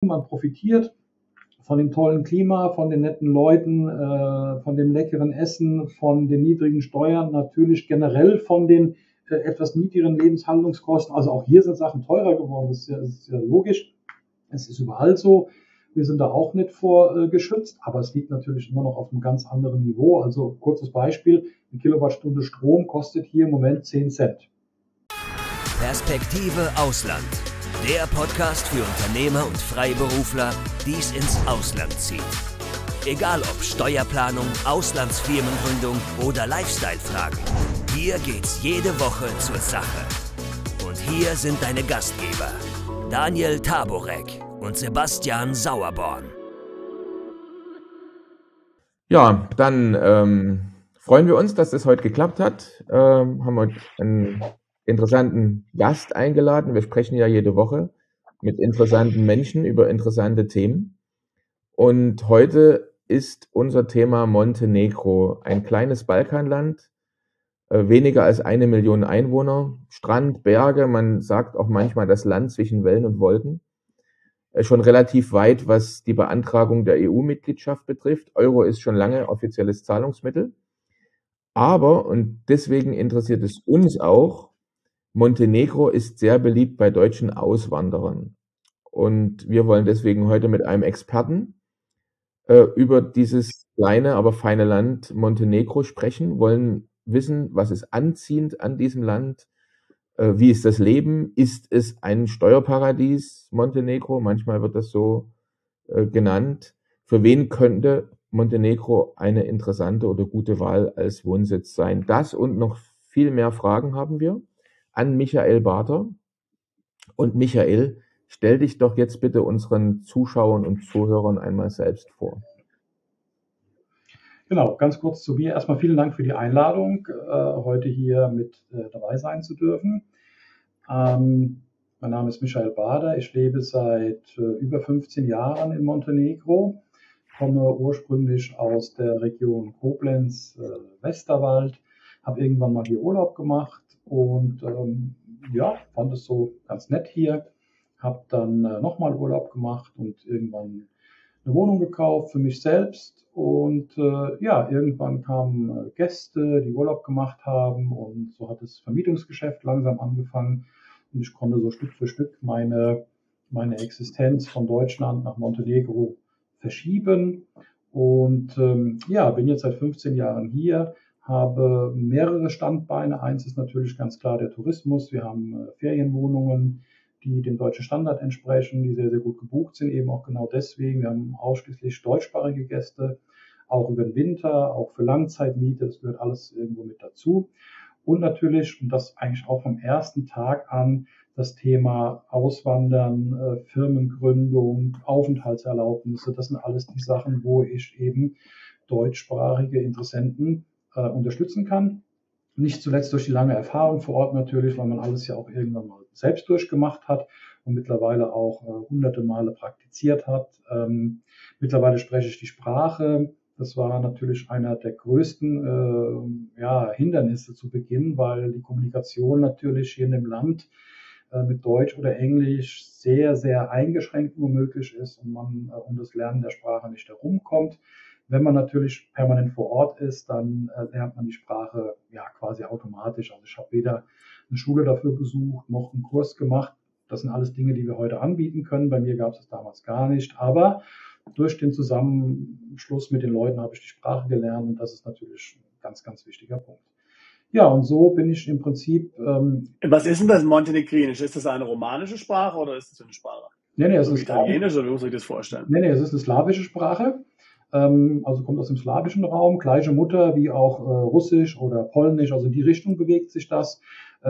Man profitiert von dem tollen Klima, von den netten Leuten, von dem leckeren Essen, von den niedrigen Steuern, natürlich generell von den etwas niedrigeren Lebenshaltungskosten. Also auch hier sind Sachen teurer geworden, das ist ja logisch. Es ist überall so. Wir sind da auch nicht vor geschützt, aber es liegt natürlich immer noch auf einem ganz anderen Niveau. Also kurzes Beispiel, eine Kilowattstunde Strom kostet hier im Moment 10 Cent. Perspektive Ausland. Der Podcast für Unternehmer und Freiberufler, die es ins Ausland zieht. Egal ob Steuerplanung, Auslandsfirmengründung oder Lifestyle-Fragen. Hier geht's jede Woche zur Sache. Und hier sind deine Gastgeber, Daniel Taborek und Sebastian Sauerborn. Ja, dann freuen wir uns, dass das heute geklappt hat. Haben wir einen interessanten Gast eingeladen. Wir sprechen ja jede Woche mit interessanten Menschen über interessante Themen. Und heute ist unser Thema Montenegro, ein kleines Balkanland, weniger als 1 Million Einwohner, Strand, Berge, man sagt auch manchmal das Land zwischen Wellen und Wolken. Schon relativ weit, was die Beantragung der EU-Mitgliedschaft betrifft. Euro ist schon lange offizielles Zahlungsmittel. Aber, und deswegen interessiert es uns auch, Montenegro ist sehr beliebt bei deutschen Auswanderern. Und wir wollen deswegen heute mit einem Experten über dieses kleine, aber feine Land Montenegro sprechen, wollen wissen, was ist anziehend an diesem Land, wie ist das Leben, ist es ein Steuerparadies, Montenegro, manchmal wird das so genannt. Für wen könnte Montenegro eine interessante oder gute Wahl als Wohnsitz sein? Das und noch viel mehr Fragen haben wir an Michael Barter. Und Michael, stell dich doch jetzt bitte unseren Zuschauern und Zuhörern einmal selbst vor. Genau, ganz kurz zu mir. Erstmal vielen Dank für die Einladung, heute hier mit dabei sein zu dürfen. Mein Name ist Michael Barter. Ich lebe seit über 15 Jahren in Montenegro, komme ursprünglich aus der Region Koblenz, Westerwald, habe irgendwann mal hier Urlaub gemacht und ja, fand es so ganz nett hier, habe dann nochmal Urlaub gemacht und irgendwann eine Wohnung gekauft für mich selbst und ja, irgendwann kamen Gäste, die Urlaub gemacht haben und so hat das Vermietungsgeschäft langsam angefangen und ich konnte so Stück für Stück meine Existenz von Deutschland nach Montenegro verschieben und ja, bin jetzt seit 15 Jahren hier, habe mehrere Standbeine. Eins ist natürlich ganz klar der Tourismus. Wir haben Ferienwohnungen, die dem deutschen Standard entsprechen, die sehr, sehr gut gebucht sind, eben auch genau deswegen. Wir haben ausschließlich deutschsprachige Gäste, auch über den Winter, auch für Langzeitmiete, das gehört alles irgendwo mit dazu. Und natürlich, und das eigentlich auch vom ersten Tag an, das Thema Auswandern, Firmengründung, Aufenthaltserlaubnisse, das sind alles die Sachen, wo ich eben deutschsprachige Interessenten unterstützen kann. Nicht zuletzt durch die lange Erfahrung vor Ort natürlich, weil man alles ja auch irgendwann mal selbst durchgemacht hat und mittlerweile auch hunderte Male praktiziert hat. Mittlerweile spreche ich die Sprache. Das war natürlich einer der größten Hindernisse zu Beginn, weil die Kommunikation natürlich hier in dem Land mit Deutsch oder Englisch sehr, sehr eingeschränkt nur möglich ist und man um das Lernen der Sprache nicht herumkommt. Wenn man natürlich permanent vor Ort ist, dann lernt man die Sprache ja quasi automatisch. Also ich habe weder eine Schule dafür besucht, noch einen Kurs gemacht. Das sind alles Dinge, die wir heute anbieten können. Bei mir gab es damals gar nicht. Aber durch den Zusammenschluss mit den Leuten habe ich die Sprache gelernt und das ist natürlich ein ganz, ganz wichtiger Punkt. Ja, und so bin ich im Prinzip... Was ist denn das Montenegrinisch? Ist das eine romanische Sprache oder ist es eine Sprache? Nee, es ist Italienisch oder wie muss ich das vorstellen? Nee, es ist eine slawische Sprache. Also kommt aus dem slawischen Raum, gleiche Mutter wie auch Russisch oder Polnisch, also in die Richtung bewegt sich das.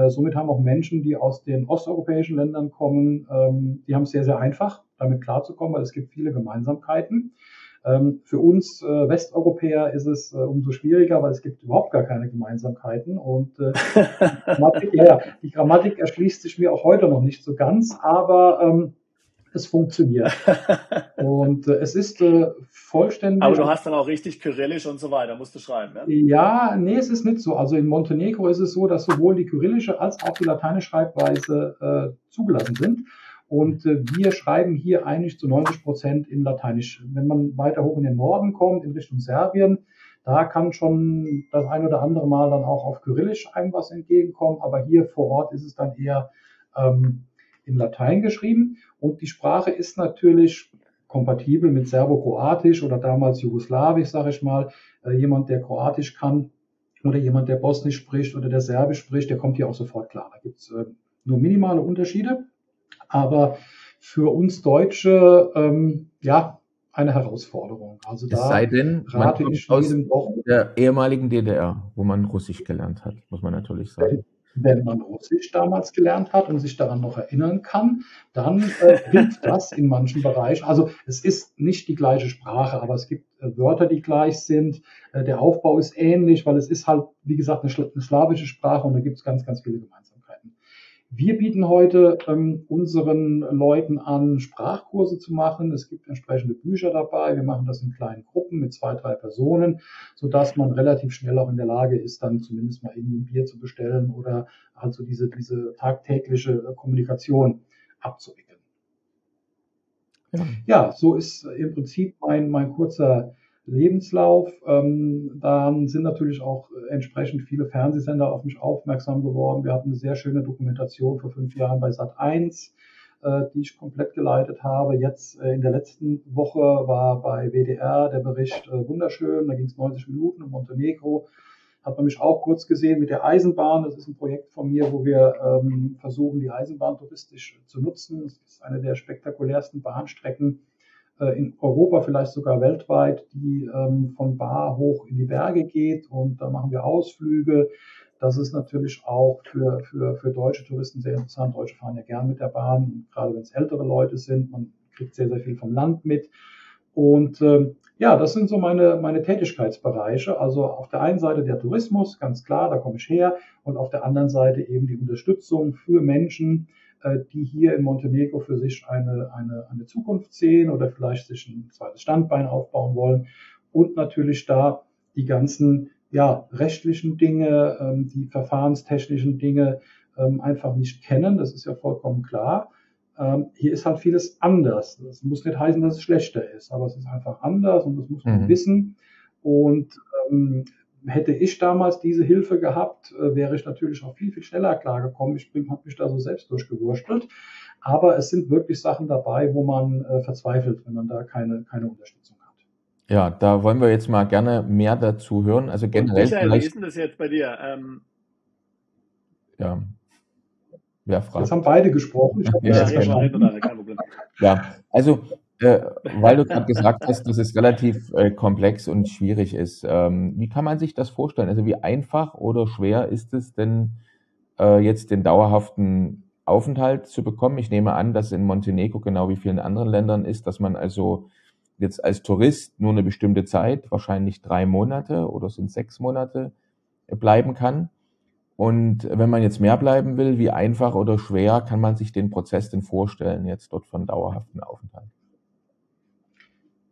Somit haben auch Menschen, die aus den osteuropäischen Ländern kommen, die haben es sehr, sehr einfach, damit klarzukommen, weil es gibt viele Gemeinsamkeiten. Für uns Westeuropäer ist es umso schwieriger, weil es gibt überhaupt gar keine Gemeinsamkeiten und die Grammatik erschließt sich mir auch heute noch nicht so ganz, aber es funktioniert. Und es ist vollständig. Aber du hast dann auch richtig Kyrillisch und so weiter, musst du schreiben, ja? Ja, nee, es ist nicht so. Also in Montenegro ist es so, dass sowohl die kyrillische als auch die lateinische Schreibweise zugelassen sind. Und wir schreiben hier eigentlich zu 90% in Lateinisch. Wenn man weiter hoch in den Norden kommt, in Richtung Serbien, da kann schon das ein oder andere Mal dann auch auf Kyrillisch einem was entgegenkommen. Aber hier vor Ort ist es dann eher in Latein geschrieben. Und die Sprache ist natürlich kompatibel mit Serbokroatisch oder damals Jugoslawisch, sage ich mal. Jemand, der Kroatisch kann oder jemand, der Bosnisch spricht oder der Serbisch spricht, der kommt hier auch sofort klar. Da gibt es nur minimale Unterschiede. Aber für uns Deutsche, eine Herausforderung. Also Es sei denn, man rate kommt ich aus jedem doch, der ehemaligen DDR, wo man Russisch gelernt hat, muss man natürlich sagen. wenn man Russisch damals gelernt hat und sich daran noch erinnern kann, dann hilft das in manchen Bereichen. Also es ist nicht die gleiche Sprache, aber es gibt Wörter, die gleich sind. Der Aufbau ist ähnlich, weil es ist halt, wie gesagt, eine slawische Sprache und da gibt es ganz, ganz viele Gemeinsamkeiten. Wir bieten heute unseren Leuten an, Sprachkurse zu machen. Es gibt entsprechende Bücher dabei. Wir machen das in kleinen Gruppen mit 2, 3 Personen, sodass man relativ schnell auch in der Lage ist, dann zumindest mal irgendwie ein Bier zu bestellen oder also diese tagtägliche Kommunikation abzuwickeln. Ja, so ist im Prinzip mein kurzer Lebenslauf. Dann sind natürlich auch entsprechend viele Fernsehsender auf mich aufmerksam geworden. Wir hatten eine sehr schöne Dokumentation vor 5 Jahren bei Sat.1, die ich komplett geleitet habe. Jetzt in der letzten Woche war bei WDR der Bericht wunderschön. Da ging es 90 Minuten um Montenegro. Hat man mich auch kurz gesehen mit der Eisenbahn. Das ist ein Projekt von mir, wo wir versuchen, die Eisenbahn touristisch zu nutzen. Das ist eine der spektakulärsten Bahnstrecken in Europa, vielleicht sogar weltweit, die von Bar hoch in die Berge geht. Und da machen wir Ausflüge. Das ist natürlich auch für deutsche Touristen sehr interessant. Deutsche fahren ja gern mit der Bahn, gerade wenn es ältere Leute sind. Man kriegt sehr, sehr viel vom Land mit. Und das sind so meine Tätigkeitsbereiche. Also auf der einen Seite der Tourismus, ganz klar, da komme ich her. Und auf der anderen Seite eben die Unterstützung für Menschen, die hier in Montenegro für sich eine Zukunft sehen oder vielleicht sich ein zweites Standbein aufbauen wollen. Und natürlich da die ganzen rechtlichen Dinge, die verfahrenstechnischen Dinge einfach nicht kennen. Das ist ja vollkommen klar. Hier ist halt vieles anders. Das muss nicht heißen, dass es schlechter ist, aber es ist einfach anders und das muss man wissen. Und hätte ich damals diese Hilfe gehabt, wäre ich natürlich auch viel, viel schneller klargekommen. Ich habe mich da so selbst durchgewurstelt. Aber es sind wirklich Sachen dabei, wo man verzweifelt, wenn man da keine Unterstützung hat. Ja, da wollen wir jetzt mal gerne mehr dazu hören. Also generell Michael, wie ist denn das jetzt bei dir? Wer fragt? Jetzt haben beide gesprochen. Ja, also weil du gerade gesagt hast, dass es relativ komplex und schwierig ist. Wie kann man sich das vorstellen? Also wie einfach oder schwer ist es denn, jetzt den dauerhaften Aufenthalt zu bekommen? Ich nehme an, dass in Montenegro genau wie vielen anderen Ländern ist, dass man also jetzt als Tourist nur eine bestimmte Zeit, wahrscheinlich 3 Monate oder sind 6 Monate, bleiben kann. Und wenn man jetzt mehr bleiben will, wie einfach oder schwer kann man sich den Prozess denn vorstellen, jetzt dort von dauerhaften Aufenthalt?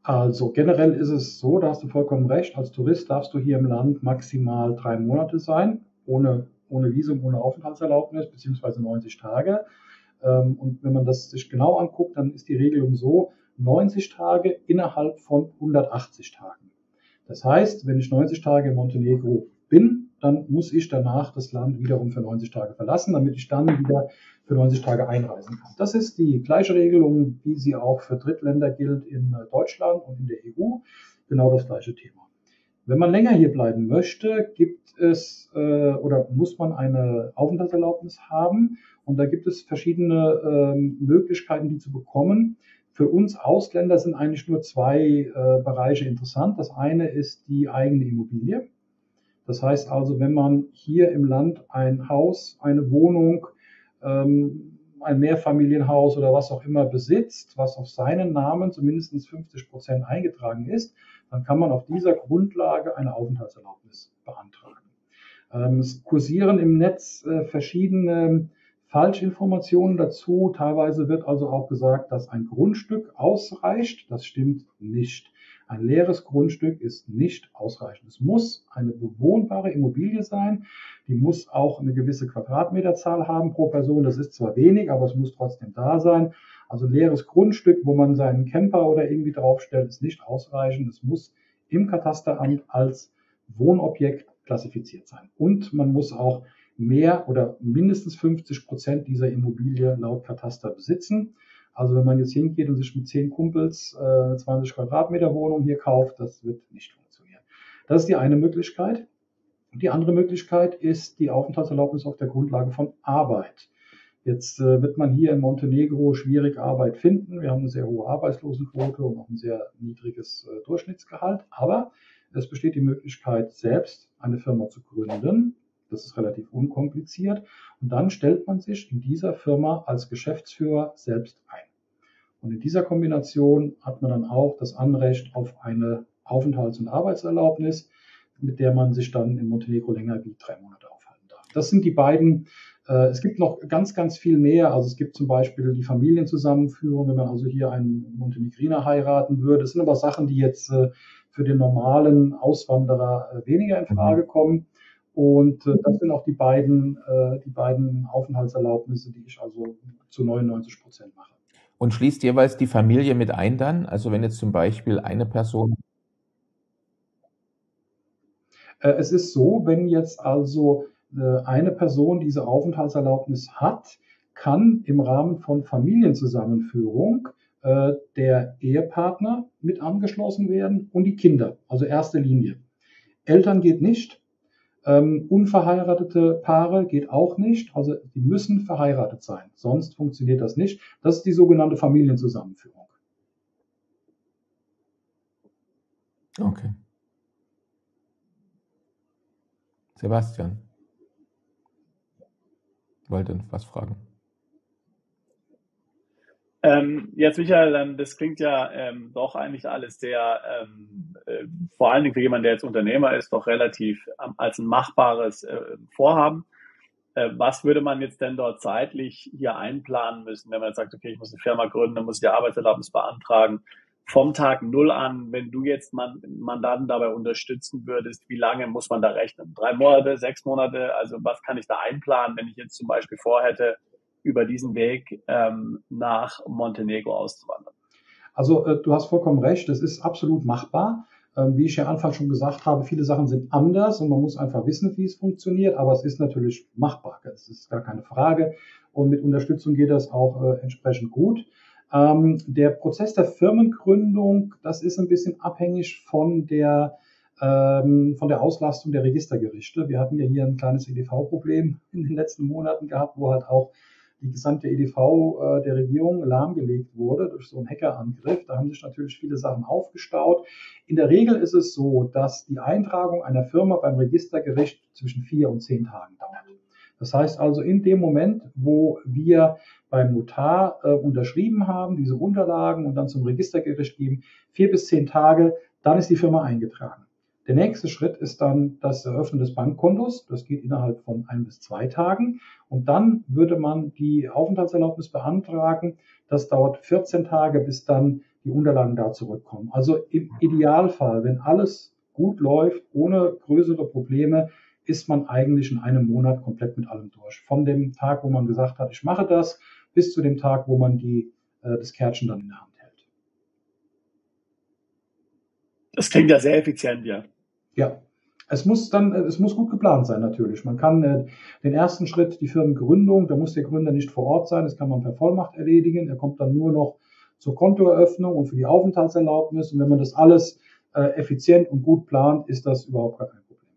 Also generell ist es so, da hast du vollkommen recht, als Tourist darfst du hier im Land maximal 3 Monate sein, ohne Visum, ohne Aufenthaltserlaubnis, beziehungsweise 90 Tage. Und wenn man das sich genau anguckt, dann ist die Regelung so, 90 Tage innerhalb von 180 Tagen. Das heißt, wenn ich 90 Tage in Montenegro bin, dann muss ich danach das Land wiederum für 90 Tage verlassen, damit ich dann wieder für 90 Tage einreisen kann. Das ist die gleiche Regelung, wie sie auch für Drittländer gilt in Deutschland und in der EU. Genau das gleiche Thema. Wenn man länger hier bleiben möchte, gibt es oder muss man eine Aufenthaltserlaubnis haben. Und da gibt es verschiedene Möglichkeiten, die zu bekommen. Für uns Ausländer sind eigentlich nur 2 Bereiche interessant. Das eine ist die eigene Immobilie. Das heißt also, wenn man hier im Land ein Haus, eine Wohnung, ein Mehrfamilienhaus oder was auch immer besitzt, was auf seinen Namen zumindest 50% eingetragen ist, dann kann man auf dieser Grundlage eine Aufenthaltserlaubnis beantragen. Es kursieren im Netz verschiedene Falschinformationen dazu. Teilweise wird also auch gesagt, dass ein Grundstück ausreicht. Das stimmt nicht. Ein leeres Grundstück ist nicht ausreichend. Es muss eine bewohnbare Immobilie sein. Die muss auch eine gewisse Quadratmeterzahl haben pro Person. Das ist zwar wenig, aber es muss trotzdem da sein. Also leeres Grundstück, wo man seinen Camper oder irgendwie draufstellt, ist nicht ausreichend. Es muss im Katasteramt als Wohnobjekt klassifiziert sein. Und man muss auch mehr oder mindestens 50% dieser Immobilie laut Kataster besitzen. Also wenn man jetzt hingeht und sich mit 10 Kumpels 20 Quadratmeter Wohnung hier kauft, das wird nicht funktionieren. Das ist die eine Möglichkeit. Die andere Möglichkeit ist die Aufenthaltserlaubnis auf der Grundlage von Arbeit. Jetzt wird man hier in Montenegro schwierig Arbeit finden. Wir haben eine sehr hohe Arbeitslosenquote und auch ein sehr niedriges Durchschnittsgehalt. Aber es besteht die Möglichkeit, selbst eine Firma zu gründen. Das ist relativ unkompliziert. Und dann stellt man sich in dieser Firma als Geschäftsführer selbst ein. Und in dieser Kombination hat man dann auch das Anrecht auf eine Aufenthalts- und Arbeitserlaubnis, mit der man sich dann in Montenegro länger wie 3 Monate aufhalten darf. Das sind die beiden. Es gibt noch ganz, ganz viel mehr. Also es gibt zum Beispiel die Familienzusammenführung, wenn man also hier einen Montenegriner heiraten würde. Das sind aber Sachen, die jetzt für den normalen Auswanderer weniger in Frage kommen. Und das sind auch die beiden Aufenthaltserlaubnisse, die ich also zu 99% mache. Und schließt jeweils die Familie mit ein dann? Also wenn jetzt zum Beispiel eine Person... Es ist so, wenn jetzt also eine Person diese Aufenthaltserlaubnis hat, kann im Rahmen von Familienzusammenführung der Ehepartner mit angeschlossen werden und die Kinder, also erste Linie. Eltern geht nicht, unverheiratete Paare geht auch nicht, also die müssen verheiratet sein, sonst funktioniert das nicht. Das ist die sogenannte Familienzusammenführung. Okay. Sebastian wollte was fragen. Jetzt, Michael, das klingt ja doch eigentlich alles sehr, vor allen Dingen für jemanden, der jetzt Unternehmer ist, doch relativ als ein machbares Vorhaben. Was würde man jetzt denn dort zeitlich hier einplanen müssen, wenn man jetzt sagt, okay, ich muss eine Firma gründen, dann muss ich die Arbeitserlaubnis beantragen. Vom Tag 0 an, wenn du jetzt Mandanten dabei unterstützen würdest, wie lange muss man da rechnen? 3 Monate, 6 Monate? Also was kann ich da einplanen, wenn ich jetzt zum Beispiel vorhätte, über diesen Weg nach Montenegro auszuwandern? Also du hast vollkommen recht, es ist absolut machbar. Wie ich ja Anfang schon gesagt habe, viele Sachen sind anders und man muss einfach wissen, wie es funktioniert, aber es ist natürlich machbar, das ist gar keine Frage. Und mit Unterstützung geht das auch entsprechend gut. Der Prozess der Firmengründung, das ist ein bisschen abhängig von der Auslastung der Registergerichte. Wir hatten ja hier ein kleines EDV-Problem in den letzten Monaten gehabt, wo halt auch die gesamte EDV der Regierung lahmgelegt wurde durch so einen Hackerangriff. Da haben sich natürlich viele Sachen aufgestaut. In der Regel ist es so, dass die Eintragung einer Firma beim Registergericht zwischen 4 und 10 Tagen dauert. Das heißt also, in dem Moment, wo wir beim Notar unterschrieben haben, diese Unterlagen und dann zum Registergericht geben, 4 bis 10 Tage, dann ist die Firma eingetragen. Der nächste Schritt ist dann das Eröffnen des Bankkontos. Das geht innerhalb von 1 bis 2 Tagen. Und dann würde man die Aufenthaltserlaubnis beantragen. Das dauert 14 Tage, bis dann die Unterlagen da zurückkommen. Also im Idealfall, wenn alles gut läuft, ohne größere Probleme, ist man eigentlich in einem Monat komplett mit allem durch. Von dem Tag, wo man gesagt hat, ich mache das, bis zu dem Tag, wo man das Kärtchen dann in der Hand hält. Das klingt ja sehr effizient, ja. Ja, es muss gut geplant sein natürlich. Man kann den ersten Schritt, die Firmengründung, da muss der Gründer nicht vor Ort sein, das kann man per Vollmacht erledigen. Er kommt dann nur noch zur Kontoeröffnung und für die Aufenthaltserlaubnis. Und wenn man das alles effizient und gut plant, ist das überhaupt gar kein Problem.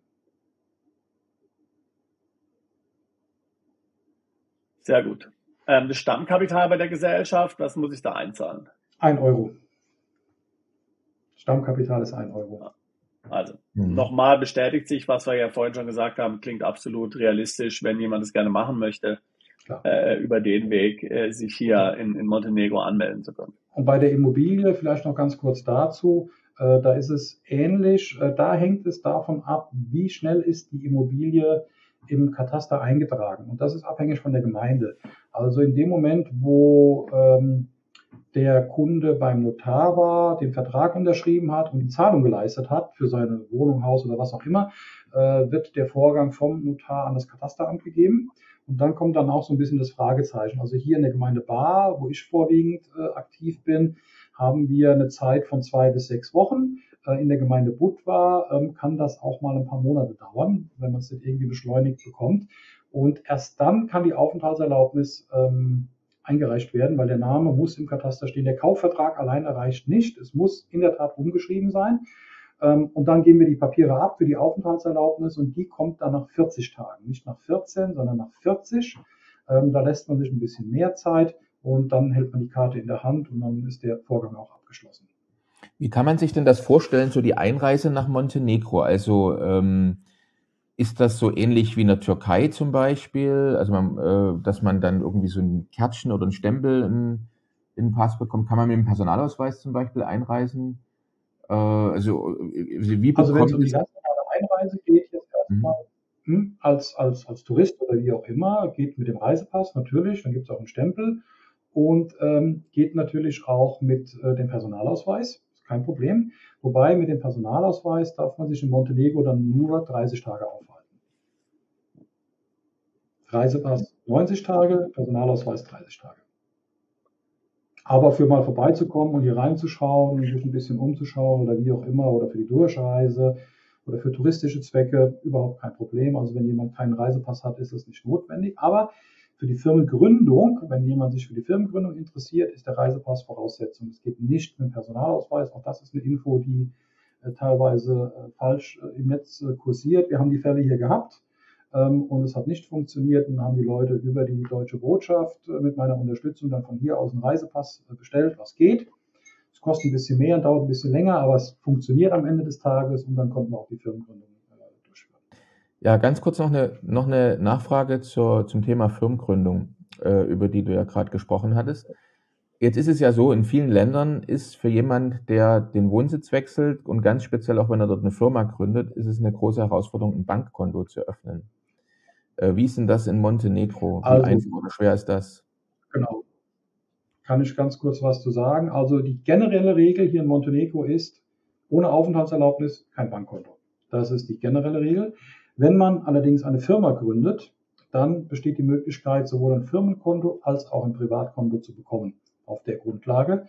Sehr gut. Das Stammkapital bei der Gesellschaft, was muss ich da einzahlen? 1 Euro. Stammkapital ist 1 Euro. Ja. Also nochmal bestätigt sich, was wir ja vorhin schon gesagt haben, klingt absolut realistisch, wenn jemand es gerne machen möchte, über den Weg sich hier in Montenegro anmelden zu können. Und bei der Immobilie vielleicht noch ganz kurz dazu, da ist es ähnlich, da hängt es davon ab, wie schnell ist die Immobilie im Kataster eingetragen. Und das ist abhängig von der Gemeinde. Also in dem Moment, wo der Kunde beim Notar war, den Vertrag unterschrieben hat und die Zahlung geleistet hat für seine Wohnung, Haus oder was auch immer, wird der Vorgang vom Notar an das Katasteramt gegeben. Und dann kommt dann auch so ein bisschen das Fragezeichen. Also hier in der Gemeinde Baar, wo ich vorwiegend aktiv bin, haben wir eine Zeit von 2 bis 6 Wochen. In der Gemeinde Budva kann das auch mal ein paar Monate dauern, wenn man es nicht irgendwie beschleunigt bekommt. Und erst dann kann die Aufenthaltserlaubnis eingereicht werden, weil der Name muss im Kataster stehen. Der Kaufvertrag alleine reicht nicht. Es muss in der Tat umgeschrieben sein. Und dann geben wir die Papiere ab für die Aufenthaltserlaubnis und die kommt dann nach 40 Tagen. Nicht nach 14, sondern nach 40. Da lässt man sich ein bisschen mehr Zeit und dann hält man die Karte in der Hand und dann ist der Vorgang auch abgeschlossen. Wie kann man sich denn das vorstellen, so die Einreise nach Montenegro? Also ist das so ähnlich wie in der Türkei zum Beispiel? Also dass man dann irgendwie so ein Kärtchen oder ein Stempel in den Pass bekommt? Kann man mit dem Personalausweis zum Beispiel einreisen? Also wie Also wenn es bekommt um die ganz normale Einreise geht, jetzt erstmal als Tourist oder wie auch immer, geht mit dem Reisepass natürlich, dann gibt es auch einen Stempel und geht natürlich auch mit dem Personalausweis, ist kein Problem. Wobei mit dem Personalausweis darf man sich in Montenegro dann nur 30 Tage aufhalten. Reisepass 90 Tage, Personalausweis 30 Tage. Aber für mal vorbeizukommen und hier reinzuschauen und sich ein bisschen umzuschauen oder wie auch immer oder für die Durchreise oder für touristische Zwecke überhaupt kein Problem. Also wenn jemand keinen Reisepass hat, ist das nicht notwendig. Aber für die Firmengründung, wenn jemand sich für die Firmengründung interessiert, ist der Reisepass Voraussetzung. Es geht nicht mit dem Personalausweis. Auch das ist eine Info, die teilweise falsch im Netz kursiert. Wir haben die Fälle hier gehabt. Und es hat nicht funktioniert. Und dann haben die Leute über die Deutsche Botschaft mit meiner Unterstützung dann von hier aus einen Reisepass bestellt, was geht. Es kostet ein bisschen mehr und dauert ein bisschen länger, aber es funktioniert am Ende des Tages und dann konnten wir auch die Firmengründung durchführen. Ja, ganz kurz noch eine Nachfrage zum Thema Firmengründung, über die du ja gerade gesprochen hattest. Jetzt ist es ja so, in vielen Ländern ist für jemand, der den Wohnsitz wechselt und ganz speziell auch wenn er dort eine Firma gründet, ist es eine große Herausforderung, ein Bankkonto zu öffnen. Wie ist denn das in Montenegro? Wie einfach oder schwer ist das? Genau. Kann ich ganz kurz was zu sagen. Also die generelle Regel hier in Montenegro ist, ohne Aufenthaltserlaubnis kein Bankkonto. Das ist die generelle Regel. Wenn man allerdings eine Firma gründet, dann besteht die Möglichkeit, sowohl ein Firmenkonto als auch ein Privatkonto zu bekommen auf der Grundlage.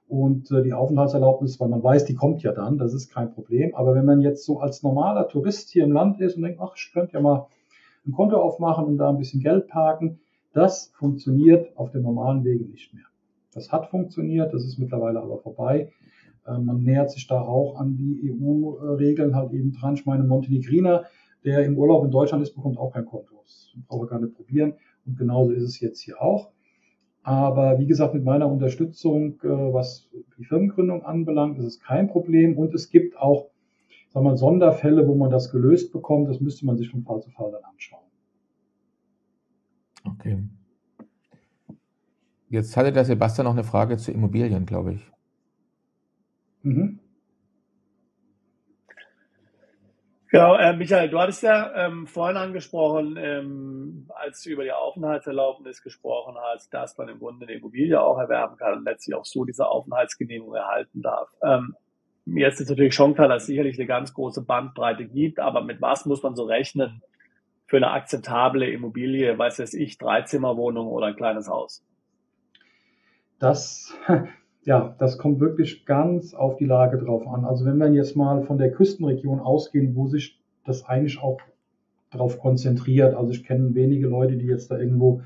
Und die Aufenthaltserlaubnis, weil man weiß, die kommt ja dann, das ist kein Problem. Aber wenn man jetzt so als normaler Tourist hier im Land ist und denkt, ach, ich könnte ja mal ein Konto aufmachen und da ein bisschen Geld parken, das funktioniert auf dem normalen Wege nicht mehr. Das hat funktioniert, das ist mittlerweile aber vorbei. Man nähert sich da auch an die EU-Regeln halt eben dran. Ich meine, Montenegriner, der im Urlaub in Deutschland ist, bekommt auch kein Konto. Das brauchen wir gar nicht probieren. Und genauso ist es jetzt hier auch. Aber wie gesagt, mit meiner Unterstützung, was die Firmengründung anbelangt, ist es kein Problem. Und es gibt auch, sagen wir mal, Sonderfälle, wo man das gelöst bekommt. Das müsste man sich von Fall zu Fall dann anschauen. Okay. Jetzt hatte der Sebastian noch eine Frage zu Immobilien, glaube ich. Mhm. Genau, Michael, du hattest ja vorhin angesprochen, als du über die Aufenthaltserlaubnis gesprochen hast, dass man im Grunde eine Immobilie auch erwerben kann und letztlich auch so diese Aufenthaltsgenehmigung erhalten darf. Jetzt ist natürlich schon klar, dass es sicherlich eine ganz große Bandbreite gibt, aber mit was muss man so rechnen für eine akzeptable Immobilie, weiß jetzt ich, 3-Zimmer-Wohnung oder ein kleines Haus? Das kommt wirklich ganz auf die Lage drauf an. Also wenn wir jetzt mal von der Küstenregion ausgehen, wo sich das eigentlich auch drauf konzentriert. Also ich kenne wenige Leute, die jetzt da irgendwo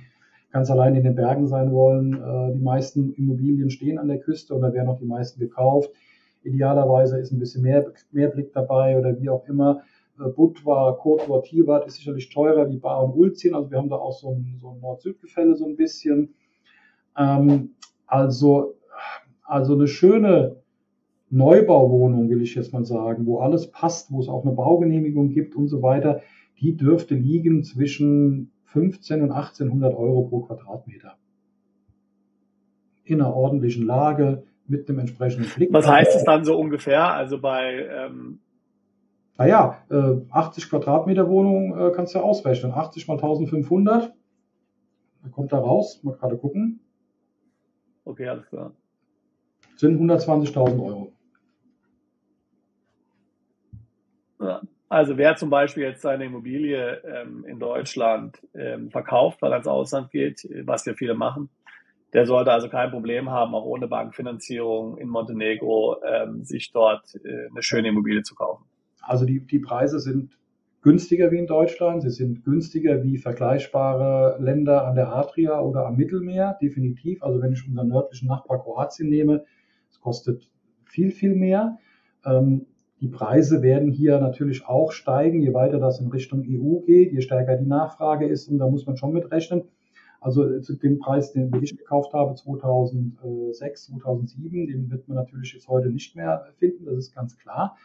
ganz allein in den Bergen sein wollen. Die meisten Immobilien stehen an der Küste und da werden auch die meisten gekauft. Idealerweise ist ein bisschen mehr Blick dabei oder wie auch immer. Budva, Kotor, Tivat ist sicherlich teurer wie Bar und Ulzien. Also wir haben da auch so ein Nord-Süd-Gefälle so ein bisschen. Also eine schöne Neubauwohnung, will ich jetzt mal sagen, wo alles passt, wo es auch eine Baugenehmigung gibt und so weiter, die dürfte liegen zwischen 15 und 1800 Euro pro Quadratmeter. In einer ordentlichen Lage, mit dem entsprechenden Blick. Was heißt es dann so ungefähr? Also bei 80 Quadratmeter Wohnung kannst du ja ausrechnen. 80 mal 1500. Da kommt da raus. Mal gerade gucken. Okay, alles klar. Sind 120.000 Euro. Ja. Also wer zum Beispiel jetzt seine Immobilie in Deutschland verkauft, weil er ins Ausland geht, was ja viele machen, der sollte also kein Problem haben, auch ohne Bankfinanzierung in Montenegro sich dort eine schöne Immobilie zu kaufen. Also die Preise sind günstiger wie in Deutschland, sie sind günstiger wie vergleichbare Länder an der Adria oder am Mittelmeer, definitiv. Also wenn ich unseren nördlichen Nachbar Kroatien nehme, es kostet viel, viel mehr. Die Preise werden hier natürlich auch steigen, je weiter das in Richtung EU geht, je stärker die Nachfrage ist, und da muss man schon mit rechnen. Also zu dem Preis, den ich gekauft habe, 2006, 2007, den wird man natürlich jetzt heute nicht mehr finden, das ist ganz klar.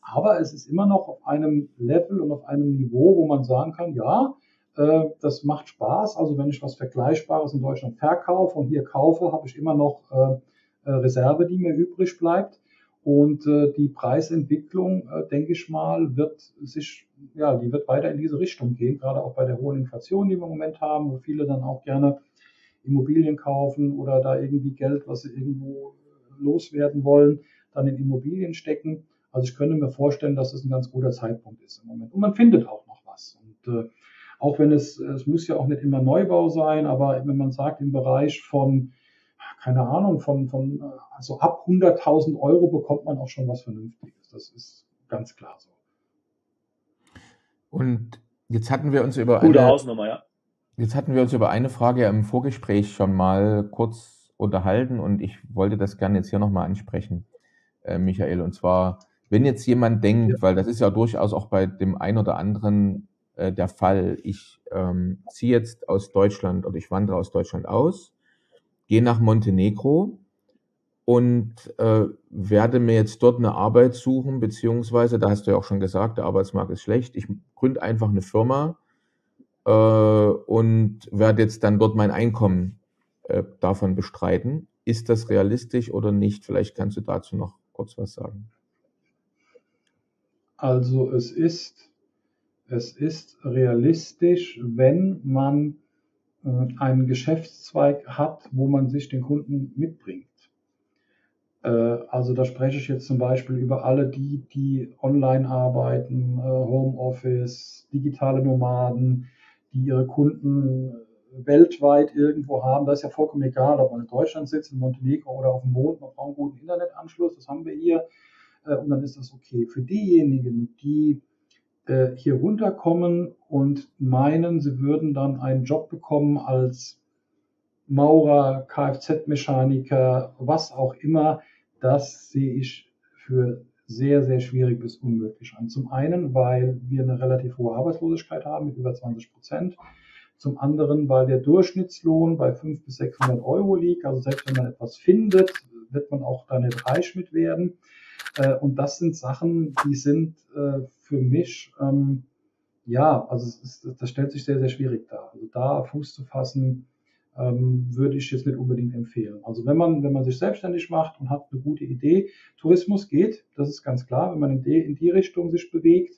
Aber es ist immer noch auf einem Level und auf einem Niveau, wo man sagen kann, ja, das macht Spaß. Also wenn ich was Vergleichbares in Deutschland verkaufe und hier kaufe, habe ich immer noch Reserve, die mir übrig bleibt. Und die Preisentwicklung, denke ich mal, die wird weiter in diese Richtung gehen, gerade auch bei der hohen Inflation, die wir im Moment haben, wo viele dann auch gerne Immobilien kaufen oder da irgendwie Geld, was sie irgendwo loswerden wollen, dann in Immobilien stecken. Also ich könnte mir vorstellen, dass es ein ganz guter Zeitpunkt ist im Moment. Und man findet auch noch was. Und auch wenn es muss ja auch nicht immer Neubau sein, aber wenn man sagt, im Bereich von, keine Ahnung, also ab 100.000 Euro bekommt man auch schon was Vernünftiges. Das ist ganz klar so. Und jetzt hatten wir uns über Gute Hausnummer, ja. Jetzt hatten wir uns über eine Frage im Vorgespräch schon mal kurz unterhalten und ich wollte das gerne jetzt hier nochmal ansprechen, Michael. Und zwar, wenn jetzt jemand denkt, weil das ist ja durchaus auch bei dem einen oder anderen der Fall, ich ziehe jetzt aus Deutschland oder ich wandere aus Deutschland aus, gehe nach Montenegro und werde mir jetzt dort eine Arbeit suchen, beziehungsweise, da hast du ja auch schon gesagt, der Arbeitsmarkt ist schlecht, ich gründe einfach eine Firma und werde jetzt dann dort mein Einkommen davon bestreiten. Ist das realistisch oder nicht? Vielleicht kannst du dazu noch kurz was sagen. Also es ist realistisch, wenn man einen Geschäftszweig hat, wo man sich den Kunden mitbringt. Also da spreche ich jetzt zum Beispiel über alle die online arbeiten, Homeoffice, digitale Nomaden, die ihre Kunden weltweit irgendwo haben. Das ist ja vollkommen egal, ob man in Deutschland sitzt, in Montenegro oder auf dem Mond, man braucht einen guten Internetanschluss, das haben wir hier, und dann ist das okay. Für diejenigen, die hier runterkommen und meinen, sie würden dann einen Job bekommen als Maurer, Kfz-Mechaniker, was auch immer, das sehe ich für sehr, sehr schwierig bis unmöglich an. Zum einen, weil wir eine relativ hohe Arbeitslosigkeit haben mit über 20%. Zum anderen, weil der Durchschnittslohn bei 500 bis 600 Euro liegt. Also selbst wenn man etwas findet, wird man auch da nicht reich mit werden. Und das sind Sachen, die sind für mich, das stellt sich sehr, sehr schwierig dar. Also da Fuß zu fassen, würde ich jetzt nicht unbedingt empfehlen. Also wenn man sich selbstständig macht und hat eine gute Idee, Tourismus geht, das ist ganz klar, wenn man in die Richtung sich bewegt,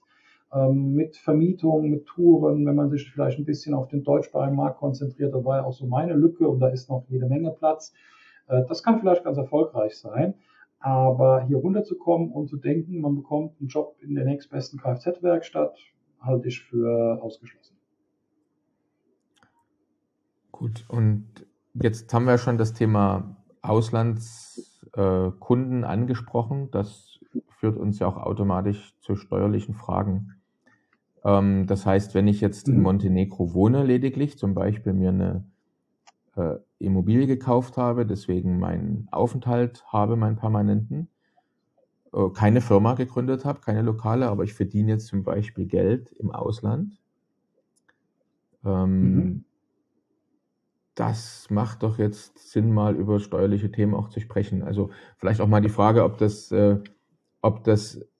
mit Vermietung, mit Touren, wenn man sich vielleicht ein bisschen auf den deutschsprachigen Markt konzentriert, da war ja auch so meine Lücke und da ist noch jede Menge Platz. Das kann vielleicht ganz erfolgreich sein, aber hier runterzukommen und zu denken, man bekommt einen Job in der nächstbesten Kfz-Werkstatt, halte ich für ausgeschlossen. Gut, und jetzt haben wir schon das Thema Auslandskunden angesprochen. Das führt uns ja auch automatisch zu steuerlichen Fragen. Das heißt, wenn ich jetzt in Montenegro wohne lediglich, zum Beispiel mir eine Immobilie gekauft habe, deswegen meinen Aufenthalt habe, meinen permanenten, keine Firma gegründet habe, keine lokale, aber ich verdiene jetzt zum Beispiel Geld im Ausland. Das macht doch jetzt Sinn, mal über steuerliche Themen auch zu sprechen. Also vielleicht auch mal die Frage, ob das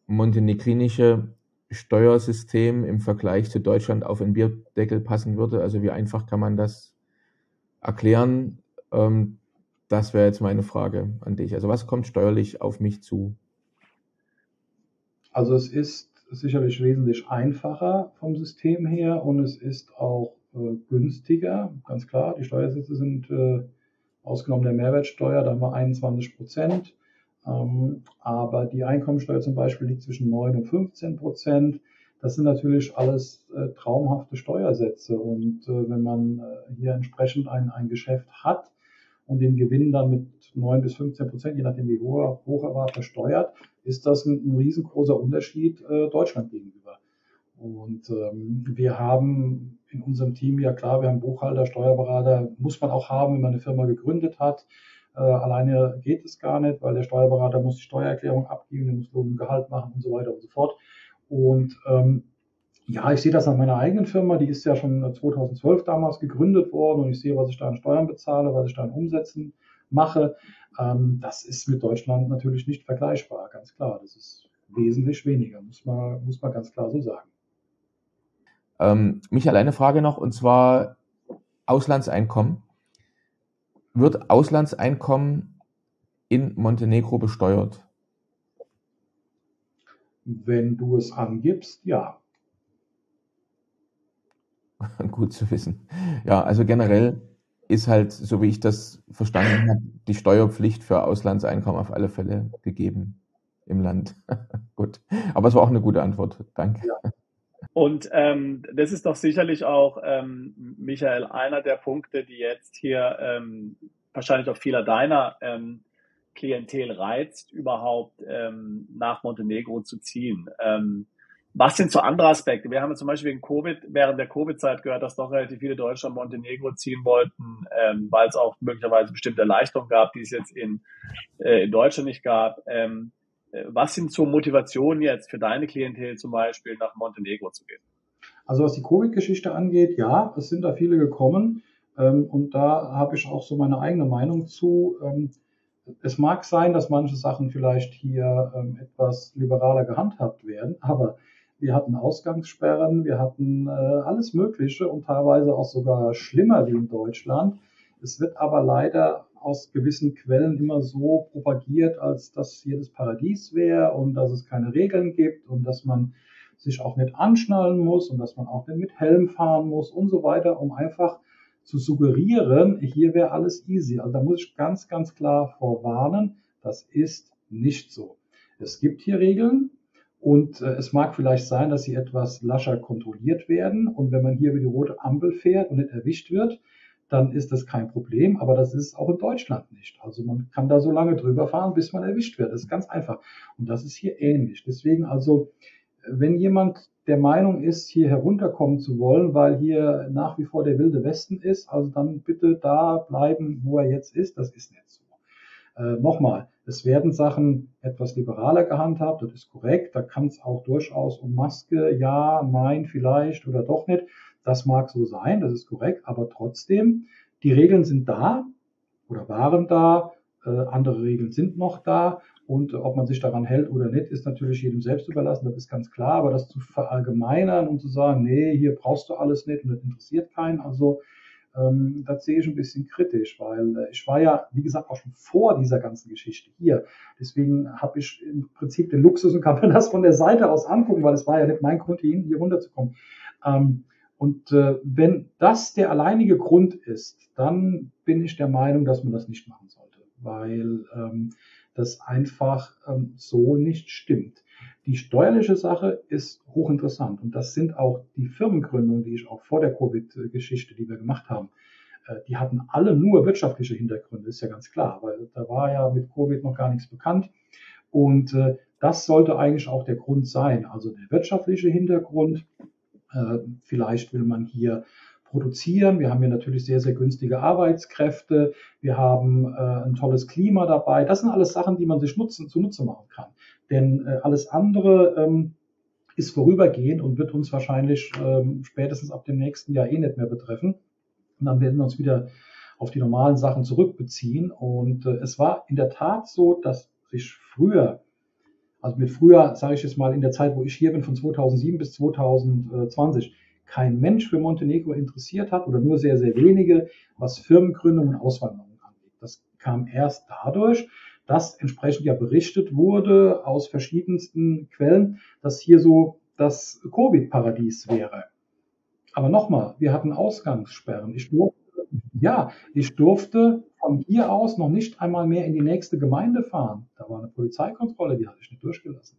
montenegrinische Steuersystem im Vergleich zu Deutschland auf einen Bierdeckel passen würde. Also wie einfach kann man das erklären? Das wäre jetzt meine Frage an dich. Also was kommt steuerlich auf mich zu? Also es ist sicherlich wesentlich einfacher vom System her und es ist auch günstiger, ganz klar. Die Steuersätze sind ausgenommen der Mehrwertsteuer, da haben wir 21%. Aber die Einkommensteuer zum Beispiel liegt zwischen 9 und 15%. Das sind natürlich alles traumhafte Steuersätze. Und wenn man hier entsprechend ein Geschäft hat und den Gewinn dann mit 9 bis 15%, je nachdem wie hoch er war, versteuert, ist das ein riesengroßer Unterschied Deutschland gegenüber. Und wir haben in unserem Team, ja klar, wir haben Buchhalter, Steuerberater, muss man auch haben, wenn man eine Firma gegründet hat. Alleine geht es gar nicht, weil der Steuerberater muss die Steuererklärung abgeben, der muss Lohn und Gehalt machen und so weiter und so fort. Und ja, ich sehe das an meiner eigenen Firma, die ist ja schon 2012 damals gegründet worden und ich sehe, was ich da an Steuern bezahle, was ich da an Umsätzen mache. Das ist mit Deutschland natürlich nicht vergleichbar, ganz klar. Das ist wesentlich weniger, muss man ganz klar so sagen. Michael, eine Frage noch, und zwar Auslandseinkommen. Wird Auslandseinkommen in Montenegro besteuert? Wenn du es angibst, ja. Gut zu wissen. Ja, also generell ist halt, so wie ich das verstanden habe, die Steuerpflicht für Auslandseinkommen auf alle Fälle gegeben im Land. Gut, aber es war auch eine gute Antwort. Danke. Ja. Und das ist doch sicherlich auch, Michael, einer der Punkte, die jetzt hier wahrscheinlich auch vieler deiner Klientel reizt, überhaupt nach Montenegro zu ziehen. Was sind so andere Aspekte? Wir haben zum Beispiel während der Covid-Zeit gehört, dass doch relativ viele Deutsche nach Montenegro ziehen wollten, weil es auch möglicherweise bestimmte Erleichterungen gab, die es jetzt in Deutschland nicht gab. Was sind so Motivationen jetzt für deine Klientel zum Beispiel nach Montenegro zu gehen? Also was die Covid-Geschichte angeht, ja, es sind da viele gekommen und da habe ich auch so meine eigene Meinung zu. Es mag sein, dass manche Sachen vielleicht hier etwas liberaler gehandhabt werden, aber wir hatten Ausgangssperren, wir hatten alles Mögliche und teilweise auch sogar schlimmer wie in Deutschland. Es wird aber leider aus gewissen Quellen immer so propagiert, als dass hier das Paradies wäre und dass es keine Regeln gibt und dass man sich auch nicht anschnallen muss und dass man auch nicht mit Helm fahren muss und so weiter, um einfach zu suggerieren, hier wäre alles easy. Also da muss ich ganz, ganz klar vorwarnen, das ist nicht so. Es gibt hier Regeln und es mag vielleicht sein, dass sie etwas lascher kontrolliert werden und wenn man hier über die rote Ampel fährt und nicht erwischt wird, dann ist das kein Problem, aber das ist auch in Deutschland nicht. Also man kann da so lange drüber fahren, bis man erwischt wird. Das ist ganz einfach. Und das ist hier ähnlich. Deswegen also, wenn jemand der Meinung ist, hier herunterkommen zu wollen, weil hier nach wie vor der wilde Westen ist, also dann bitte da bleiben, wo er jetzt ist. Das ist nicht so. Nochmal, es werden Sachen etwas liberaler gehandhabt, das ist korrekt. Da kann es auch durchaus um Maske, ja, nein, vielleicht oder doch nicht. Das mag so sein, das ist korrekt, aber trotzdem, die Regeln sind da oder waren da, andere Regeln sind noch da und ob man sich daran hält oder nicht, ist natürlich jedem selbst überlassen, das ist ganz klar, aber das zu verallgemeinern und zu sagen, nee, hier brauchst du alles nicht und das interessiert keinen, also das sehe ich ein bisschen kritisch, weil ich war ja, wie gesagt, auch schon vor dieser ganzen Geschichte hier. Deswegen habe ich im Prinzip den Luxus und kann mir das von der Seite aus angucken, weil es war ja nicht mein Grund, hier runterzukommen. Und wenn das der alleinige Grund ist, dann bin ich der Meinung, dass man das nicht machen sollte, weil das einfach so nicht stimmt. Die steuerliche Sache ist hochinteressant und das sind auch die Firmengründungen, die ich auch vor der Covid-Geschichte, die wir gemacht haben, die hatten alle nur wirtschaftliche Hintergründe, ist ja ganz klar, weil da war ja mit Covid noch gar nichts bekannt und das sollte eigentlich auch der Grund sein, also der wirtschaftliche Hintergrund. Vielleicht will man hier produzieren. Wir haben hier natürlich sehr, sehr günstige Arbeitskräfte. Wir haben ein tolles Klima dabei. Das sind alles Sachen, die man sich zunutze machen kann. Denn alles andere ist vorübergehend und wird uns wahrscheinlich spätestens ab dem nächsten Jahr nicht mehr betreffen. Und dann werden wir uns wieder auf die normalen Sachen zurückbeziehen. Und es war in der Tat so, dass sich früher, also mit früher, sage ich jetzt mal, in der Zeit, wo ich hier bin, von 2007 bis 2020, kein Mensch für Montenegro interessiert hat oder nur sehr, sehr wenige, was Firmengründung und Auswanderung angeht. Das kam erst dadurch, dass entsprechend ja berichtet wurde aus verschiedensten Quellen, dass hier so das Covid-Paradies wäre. Aber nochmal, wir hatten Ausgangssperren. Ich durfte Ja, ich durfte von hier aus noch nicht einmal mehr in die nächste Gemeinde fahren. Da war eine Polizeikontrolle, die hatte ich nicht durchgelassen.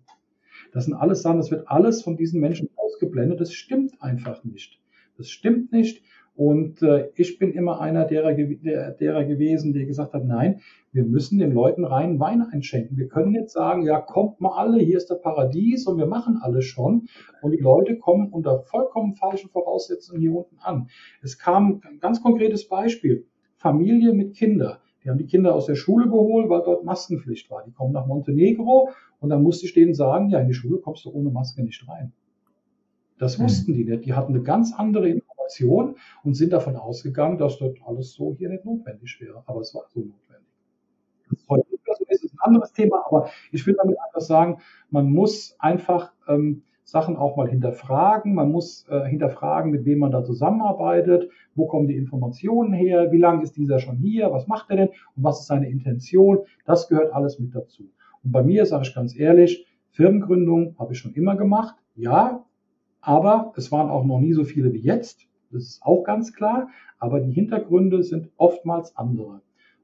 Das sind alles Sachen, das wird alles von diesen Menschen ausgeblendet. Das stimmt einfach nicht. Das stimmt nicht. Und ich bin immer einer derer gewesen, der gesagt hat, nein, wir müssen den Leuten reinen Wein einschenken. Wir können jetzt sagen, ja, kommt mal alle, hier ist der Paradies und wir machen alles schon. Und die Leute kommen unter vollkommen falschen Voraussetzungen hier unten an. Es kam ein ganz konkretes Beispiel. Familie mit Kindern. Die haben die Kinder aus der Schule geholt, weil dort Maskenpflicht war. Die kommen nach Montenegro und dann musste ich denen sagen, ja, in die Schule kommst du ohne Maske nicht rein. Das wussten die nicht. Die hatten eine ganz andere Information und sind davon ausgegangen, dass dort alles so hier nicht notwendig wäre. Aber es war so notwendig. Das heute ist ein anderes Thema, aber ich will damit einfach sagen, man muss einfach Sachen auch mal hinterfragen. Man muss hinterfragen, mit wem man da zusammenarbeitet, wo kommen die Informationen her, wie lange ist dieser schon hier, was macht er denn und was ist seine Intention. Das gehört alles mit dazu. Und bei mir, sage ich ganz ehrlich, Firmengründung habe ich schon immer gemacht, ja, aber es waren auch noch nie so viele wie jetzt. Das ist auch ganz klar. Aber die Hintergründe sind oftmals andere.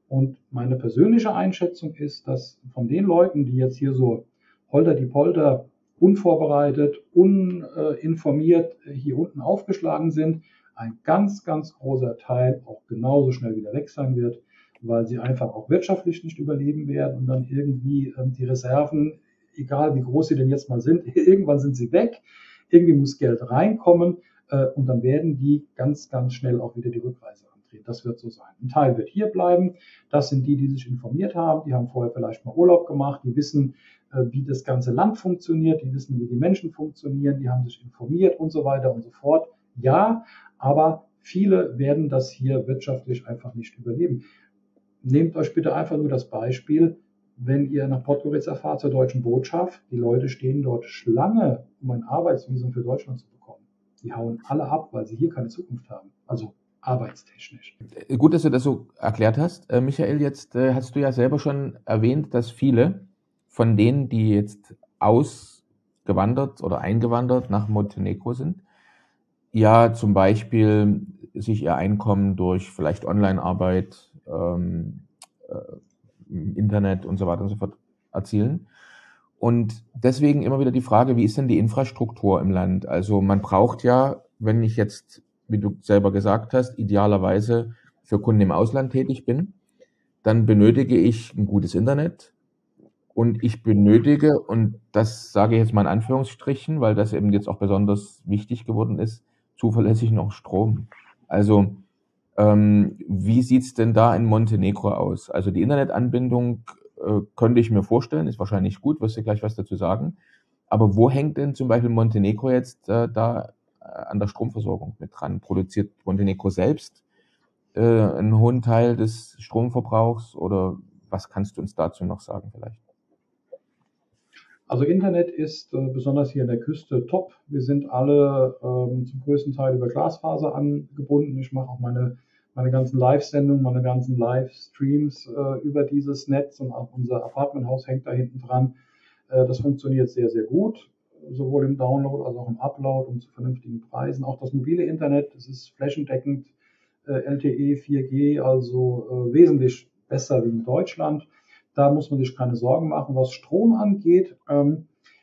Und meine persönliche Einschätzung ist, dass von den Leuten, die jetzt hier so holter die Polter, unvorbereitet, uninformiert hier unten aufgeschlagen sind, ein ganz, ganz großer Teil auch genauso schnell wieder weg sein wird, weil sie einfach auch wirtschaftlich nicht überleben werden und dann irgendwie die Reserven, egal wie groß sie denn jetzt mal sind, irgendwann sind sie weg. Irgendwie muss Geld reinkommen und dann werden die ganz, ganz schnell auch wieder die Rückreise antreten. Das wird so sein. Ein Teil wird hier bleiben. Das sind die sich informiert haben. Die haben vorher vielleicht mal Urlaub gemacht. Die wissen, wie das ganze Land funktioniert. Die wissen, wie die Menschen funktionieren. Die haben sich informiert und so weiter und so fort. Ja, aber viele werden das hier wirtschaftlich einfach nicht überleben. Nehmt euch bitte einfach nur das Beispiel, wenn ihr nach Podgorica fahrt zur deutschen Botschaft, die Leute stehen dort Schlange, um ein Arbeitsvisum für Deutschland zu bekommen. Die hauen alle ab, weil sie hier keine Zukunft haben. Also arbeitstechnisch. Gut, dass du das so erklärt hast. Michael, jetzt hast du ja selber schon erwähnt, dass viele von denen, die jetzt ausgewandert oder eingewandert nach Montenegro sind, ja zum Beispiel sich ihr Einkommen durch vielleicht Online-Arbeit, Internet und so weiter und so fort erzielen. Und deswegen immer wieder die Frage, wie ist denn die Infrastruktur im Land? Also man braucht ja, wenn ich jetzt, wie du selber gesagt hast, idealerweise für Kunden im Ausland tätig bin, dann benötige ich ein gutes Internet und ich benötige, und das sage ich jetzt mal in Anführungsstrichen, weil das eben jetzt auch besonders wichtig geworden ist, zuverlässig noch Strom. Also wie sieht's denn da in Montenegro aus? Also die Internetanbindung könnte ich mir vorstellen, ist wahrscheinlich gut, wirst du gleich was dazu sagen. Aber wo hängt denn zum Beispiel Montenegro jetzt da an der Stromversorgung mit dran? Produziert Montenegro selbst einen hohen Teil des Stromverbrauchs oder was kannst du uns dazu noch sagen vielleicht? Also Internet ist besonders hier an der Küste top. Wir sind alle zum größten Teil über Glasfaser angebunden. Ich mache auch meine ganzen Live-Sendungen, meine ganzen Livestreams über dieses Netz und auch unser Apartmenthaus hängt da hinten dran. Das funktioniert sehr, sehr gut, sowohl im Download als auch im Upload und zu vernünftigen Preisen. Auch das mobile Internet, das ist flächendeckend LTE, 4G, also wesentlich besser wie in Deutschland. Da muss man sich keine Sorgen machen. Was Strom angeht,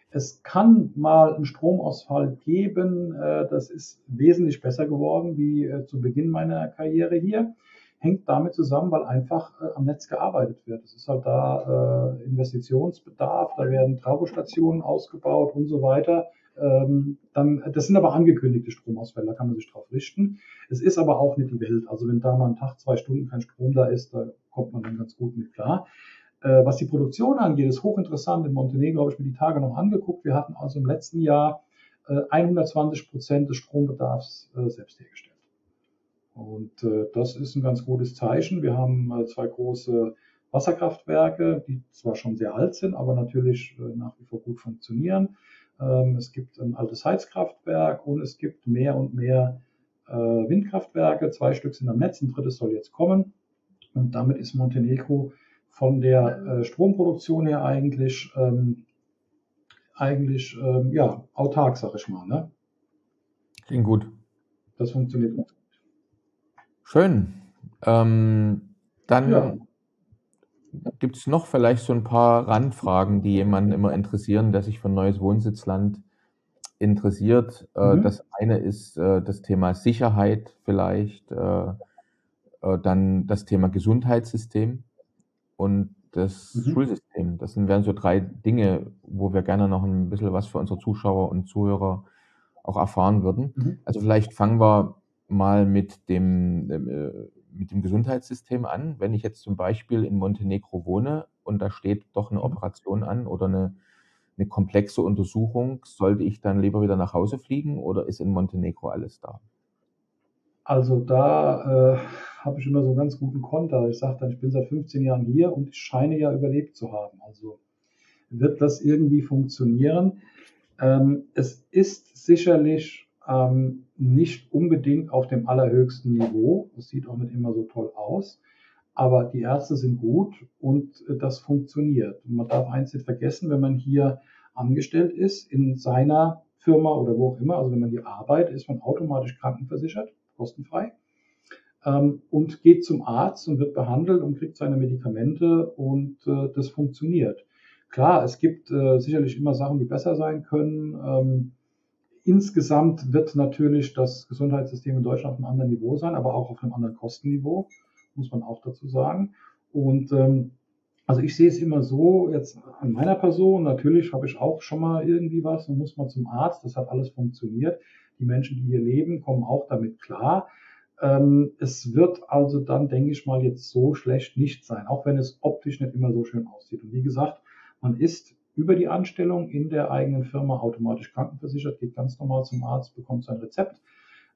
es kann mal einen Stromausfall geben. Das ist wesentlich besser geworden wie zu Beginn meiner Karriere hier. Hängt damit zusammen, weil einfach am Netz gearbeitet wird. Es ist halt da Investitionsbedarf, da werden Trafostationen ausgebaut und so weiter. Das sind aber angekündigte Stromausfälle, da kann man sich drauf richten. Es ist aber auch nicht die Welt. Also wenn da mal ein Tag, 2 Stunden kein Strom da ist, da kommt man dann ganz gut mit klar. Was die Produktion angeht, ist hochinteressant. In Montenegro habe ich mir die Tage noch angeguckt. Wir hatten also im letzten Jahr 120% des Strombedarfs selbst hergestellt. Und das ist ein ganz gutes Zeichen. Wir haben 2 große Wasserkraftwerke, die zwar schon sehr alt sind, aber natürlich nach wie vor gut funktionieren. Es gibt ein altes Heizkraftwerk und es gibt mehr und mehr Windkraftwerke. 2 Stück sind am Netz, ein 3. soll jetzt kommen. Und damit ist Montenegro von der Stromproduktion her eigentlich autark, sag ich mal. Ne? Klingt gut. Das funktioniert gut. Schön. Dann Ja. gibt es noch vielleicht so ein paar Randfragen, die jemanden immer interessieren, der sich für ein neues Wohnsitzland interessiert. Das eine ist das Thema Sicherheit vielleicht, dann das Thema Gesundheitssystem und das Mhm. Schulsystem. Das wären so 3 Dinge, wo wir gerne noch ein bisschen was für unsere Zuschauer und Zuhörer auch erfahren würden. Mhm. Also vielleicht fangen wir mal mit dem Gesundheitssystem an. Wenn ich jetzt zum Beispiel in Montenegro wohne und da steht doch eine Mhm. Operation an oder eine komplexe Untersuchung, sollte ich dann lieber wieder nach Hause fliegen oder ist in Montenegro alles da? Also da habe ich immer so einen ganz guten Konter. Ich sage dann, ich bin seit 15 Jahren hier und ich scheine ja überlebt zu haben. Also wird das irgendwie funktionieren? Es ist sicherlich nicht unbedingt auf dem allerhöchsten Niveau. Es sieht auch nicht immer so toll aus. Aber die Ärzte sind gut und das funktioniert. Und man darf eins nicht vergessen, wenn man hier angestellt ist, in seiner Firma oder wo auch immer, also wenn man hier arbeitet, ist man automatisch krankenversichert, kostenfrei, und geht zum Arzt und wird behandelt und kriegt seine Medikamente und das funktioniert. Klar, es gibt sicherlich immer Sachen, die besser sein können. Insgesamt wird natürlich das Gesundheitssystem in Deutschland auf einem anderen Niveau sein, aber auch auf einem anderen Kostenniveau, muss man auch dazu sagen. Und also ich sehe es immer so, jetzt an meiner Person, natürlich habe ich auch schon mal irgendwie was und muss mal zum Arzt, das hat alles funktioniert. Die Menschen, die hier leben, kommen auch damit klar. Es wird also dann, denke ich mal, jetzt so schlecht nicht sein, auch wenn es optisch nicht immer so schön aussieht. Und wie gesagt, man ist über die Anstellung in der eigenen Firma automatisch krankenversichert, geht ganz normal zum Arzt, bekommt sein Rezept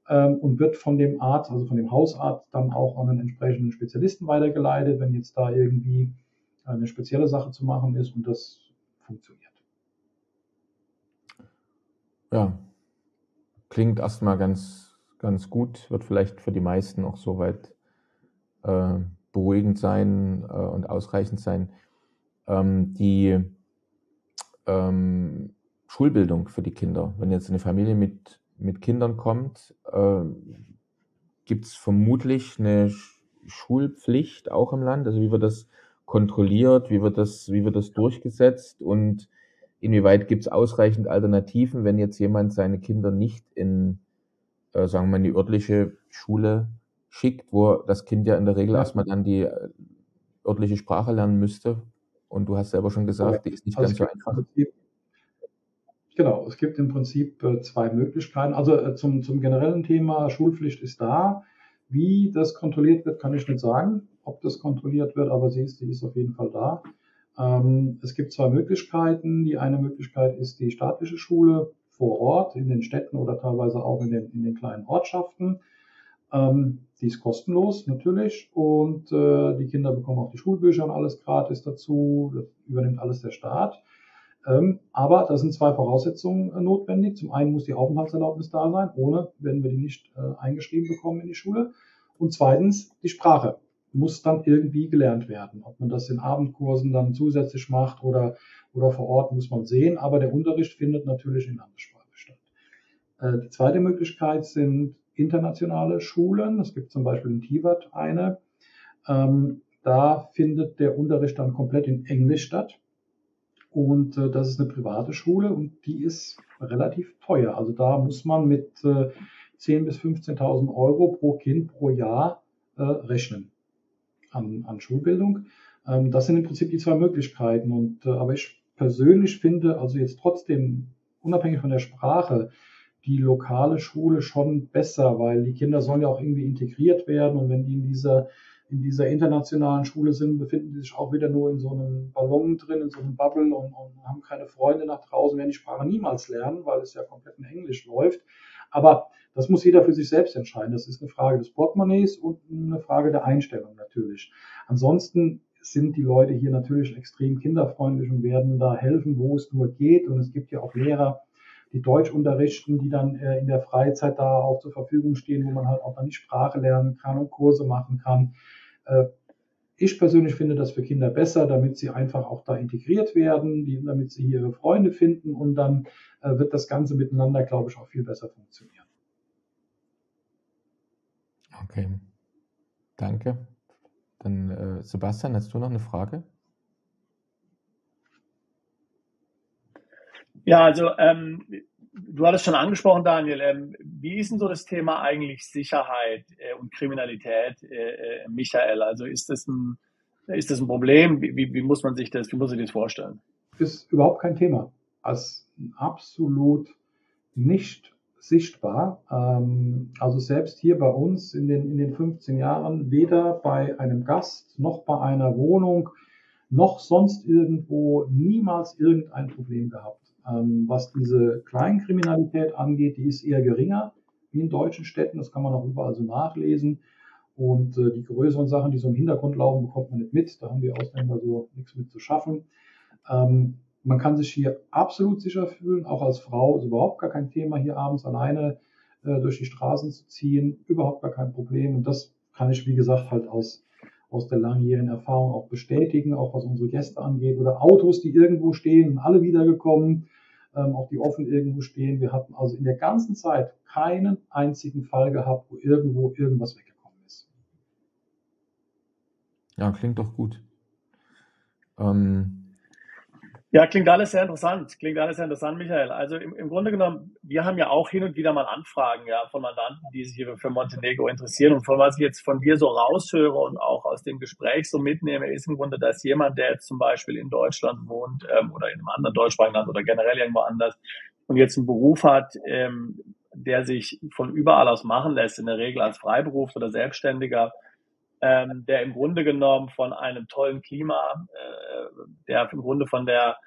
und wird von dem Arzt, also von dem Hausarzt, dann auch an einen entsprechenden Spezialisten weitergeleitet, wenn jetzt da irgendwie eine spezielle Sache zu machen ist und das funktioniert. Ja, klingt erstmal ganz gut, wird vielleicht für die meisten auch soweit beruhigend sein und ausreichend sein. Die Schulbildung für die Kinder. Wenn jetzt eine Familie mit Kindern kommt, gibt es vermutlich eine Schulpflicht auch im Land. Also wie wird das kontrolliert, wie wird das durchgesetzt und inwieweit gibt es ausreichend Alternativen, wenn jetzt jemand seine Kinder nicht in, sagen wir mal, in die örtliche Schule schickt, wo das Kind ja in der Regel Ja, erstmal dann die örtliche Sprache lernen müsste. Und du hast selber schon gesagt, die korrekt. ist nicht Also ganz es so gibt im einfach. Prinzip, genau, es gibt im Prinzip zwei Möglichkeiten. Also zum generellen Thema Schulpflicht ist da. Wie das kontrolliert wird, kann ich nicht sagen, ob das kontrolliert wird, aber die ist auf jeden Fall da. Es gibt zwei Möglichkeiten. Die eine Möglichkeit ist die staatliche Schule vor Ort in den Städten oder teilweise auch in den kleinen Ortschaften. Die ist kostenlos natürlich und die Kinder bekommen auch die Schulbücher und alles gratis dazu. Das übernimmt alles der Staat. Aber da sind zwei Voraussetzungen notwendig. Zum einen muss die Aufenthaltserlaubnis da sein, ohne werden wir die nicht eingeschrieben bekommen in die Schule. Und zweitens, die Sprache muss dann irgendwie gelernt werden. Ob man das in Abendkursen dann zusätzlich macht oder vor Ort, muss man sehen. Aber der Unterricht findet natürlich in Landessprache statt. Die zweite Möglichkeit sind internationale Schulen. Es gibt zum Beispiel in Tivat eine. Da findet der Unterricht dann komplett in Englisch statt. Und das ist eine private Schule und die ist relativ teuer. Also da muss man mit 10.000 bis 15.000 Euro pro Kind pro Jahr rechnen an Schulbildung. Das sind im Prinzip die zwei Möglichkeiten. Und aber ich persönlich finde, also jetzt trotzdem, unabhängig von der Sprache, die lokale Schule schon besser, weil die Kinder sollen ja auch irgendwie integriert werden und wenn die in dieser internationalen Schule sind, befinden die sich auch wieder nur in so einem Ballon drin, in so einem Bubble und haben keine Freunde nach draußen, werden die Sprache niemals lernen, weil es ja komplett in Englisch läuft. Aber das muss jeder für sich selbst entscheiden. Das ist eine Frage des Portemonnaies und eine Frage der Einstellung natürlich. Ansonsten sind die Leute hier natürlich extrem kinderfreundlich und werden da helfen, wo es nur geht. Und es gibt ja auch Lehrer, die Deutsch unterrichten, die dann in der Freizeit da auch zur Verfügung stehen, wo man halt auch dann die Sprache lernen kann und Kurse machen kann. Ich persönlich finde das für Kinder besser, damit sie einfach auch da integriert werden, damit sie hier ihre Freunde finden und dann wird das Ganze miteinander, glaube ich, auch viel besser funktionieren. Okay. Danke. Dann Sebastian, hast du noch eine Frage? Ja, also du hattest schon angesprochen, Daniel, wie ist denn so das Thema eigentlich Sicherheit und Kriminalität, Michael? Also ist das ein Problem? Wie muss man sich das vorstellen? Ist überhaupt kein Thema. Als absolut nicht sichtbar. Also selbst hier bei uns in den 15 Jahren, weder bei einem Gast noch bei einer Wohnung noch sonst irgendwo niemals irgendein Problem gehabt. Was diese Kleinkriminalität angeht, die ist eher geringer wie in deutschen Städten. Das kann man auch überall so nachlesen. Und die größeren Sachen, die so im Hintergrund laufen, bekommt man nicht mit. Da haben die Ausländer so nichts mit zu schaffen. Man kann sich hier absolut sicher fühlen, auch als Frau ist überhaupt gar kein Thema, hier abends alleine durch die Straßen zu ziehen, überhaupt gar kein Problem. Und das kann ich, wie gesagt, halt aus der langjährigen Erfahrung auch bestätigen, auch was unsere Gäste angeht oder Autos, die irgendwo stehen, sind alle wiedergekommen, auch die offen irgendwo stehen. Wir hatten also in der ganzen Zeit keinen einzigen Fall gehabt, wo irgendwo irgendwas weggekommen ist. Ja, klingt doch gut. Ja, klingt alles sehr interessant, Michael. Also im Grunde genommen, wir haben ja auch hin und wieder mal Anfragen, ja, von Mandanten, die sich hier für Montenegro interessieren. Und von was ich jetzt von dir so raushöre und auch aus dem Gespräch so mitnehme, ist im Grunde, dass jemand, der jetzt zum Beispiel in Deutschland wohnt oder in einem anderen deutschsprachigen Land oder generell irgendwo anders und jetzt einen Beruf hat, der sich von überall aus machen lässt, in der Regel als Freiberuf oder Selbstständiger, der im Grunde genommen von einem tollen Klima, der im Grunde von der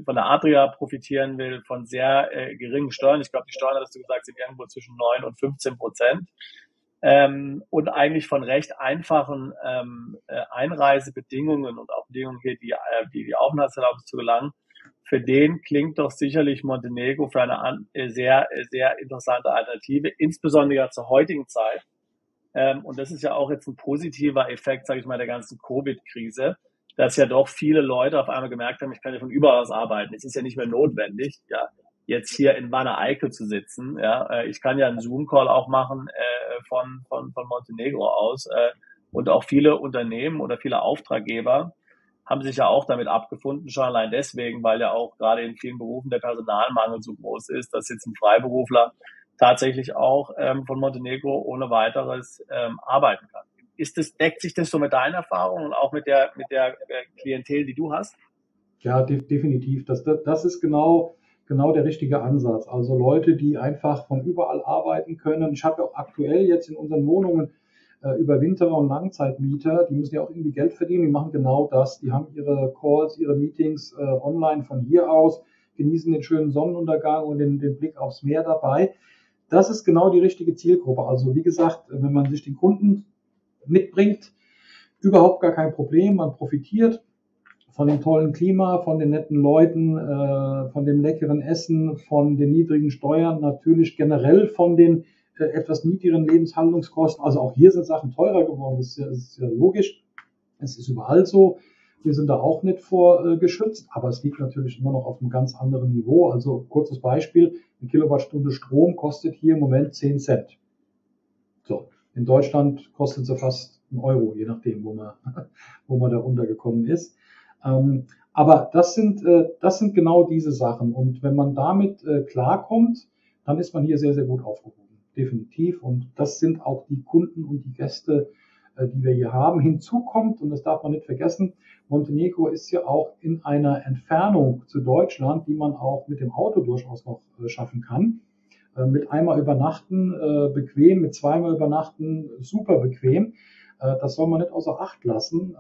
Adria profitieren will, von sehr geringen Steuern. Ich glaube, die Steuern, hattest du gesagt, sind irgendwo zwischen 9 und 15%. Und eigentlich von recht einfachen Einreisebedingungen und auch Bedingungen hier, die Aufenthaltserlaubnis zu gelangen. Für den klingt doch sicherlich Montenegro für eine sehr, sehr interessante Alternative, insbesondere zur heutigen Zeit. Und das ist ja auch jetzt ein positiver Effekt, sage ich mal, der ganzen Covid-Krise, dass ja doch viele Leute auf einmal gemerkt haben, ich kann ja von überall aus arbeiten. Es ist ja nicht mehr notwendig, ja, jetzt hier in Wanne-Eickel zu sitzen. Ja, ich kann ja einen Zoom-Call auch machen von Montenegro aus. Und auch viele Unternehmen oder viele Auftraggeber haben sich ja auch damit abgefunden, schon allein deswegen, weil ja auch gerade in vielen Berufen der Personalmangel so groß ist, dass jetzt ein Freiberufler tatsächlich auch von Montenegro ohne weiteres arbeiten kann. Deckt sich das so mit deinen Erfahrungen und auch mit der Klientel, die du hast? Ja, definitiv. Das ist genau der richtige Ansatz. Also Leute, die einfach von überall arbeiten können. Ich habe auch aktuell jetzt in unseren Wohnungen Überwinterer und Langzeitmieter, die müssen ja auch irgendwie Geld verdienen, die machen genau das. Die haben ihre Calls, ihre Meetings online von hier aus, genießen den schönen Sonnenuntergang und den Blick aufs Meer dabei. Das ist genau die richtige Zielgruppe. Also wie gesagt, wenn man sich den Kunden mitbringt, überhaupt gar kein Problem. Man profitiert von dem tollen Klima, von den netten Leuten, von dem leckeren Essen, von den niedrigen Steuern, natürlich generell von den etwas niedrigeren Lebenshaltungskosten. Also auch hier sind Sachen teurer geworden. Das ist ja logisch. Es ist überall so. Wir sind da auch nicht vor geschützt, aber es liegt natürlich immer noch auf einem ganz anderen Niveau. Also kurzes Beispiel, eine Kilowattstunde Strom kostet hier im Moment 10 Cent. So, in Deutschland kostet sie fast einen Euro, je nachdem, wo man da untergekommen ist. Aber das sind genau diese Sachen. Und wenn man damit klarkommt, dann ist man hier sehr, sehr gut aufgehoben. Definitiv. Und das sind auch die Kunden und die Gäste, die wir hier haben. Hinzu kommt, und das darf man nicht vergessen, Montenegro ist ja auch in einer Entfernung zu Deutschland, die man auch mit dem Auto durchaus noch schaffen kann. Mit einmal übernachten bequem, mit zweimal übernachten super bequem. Das soll man nicht außer Acht lassen.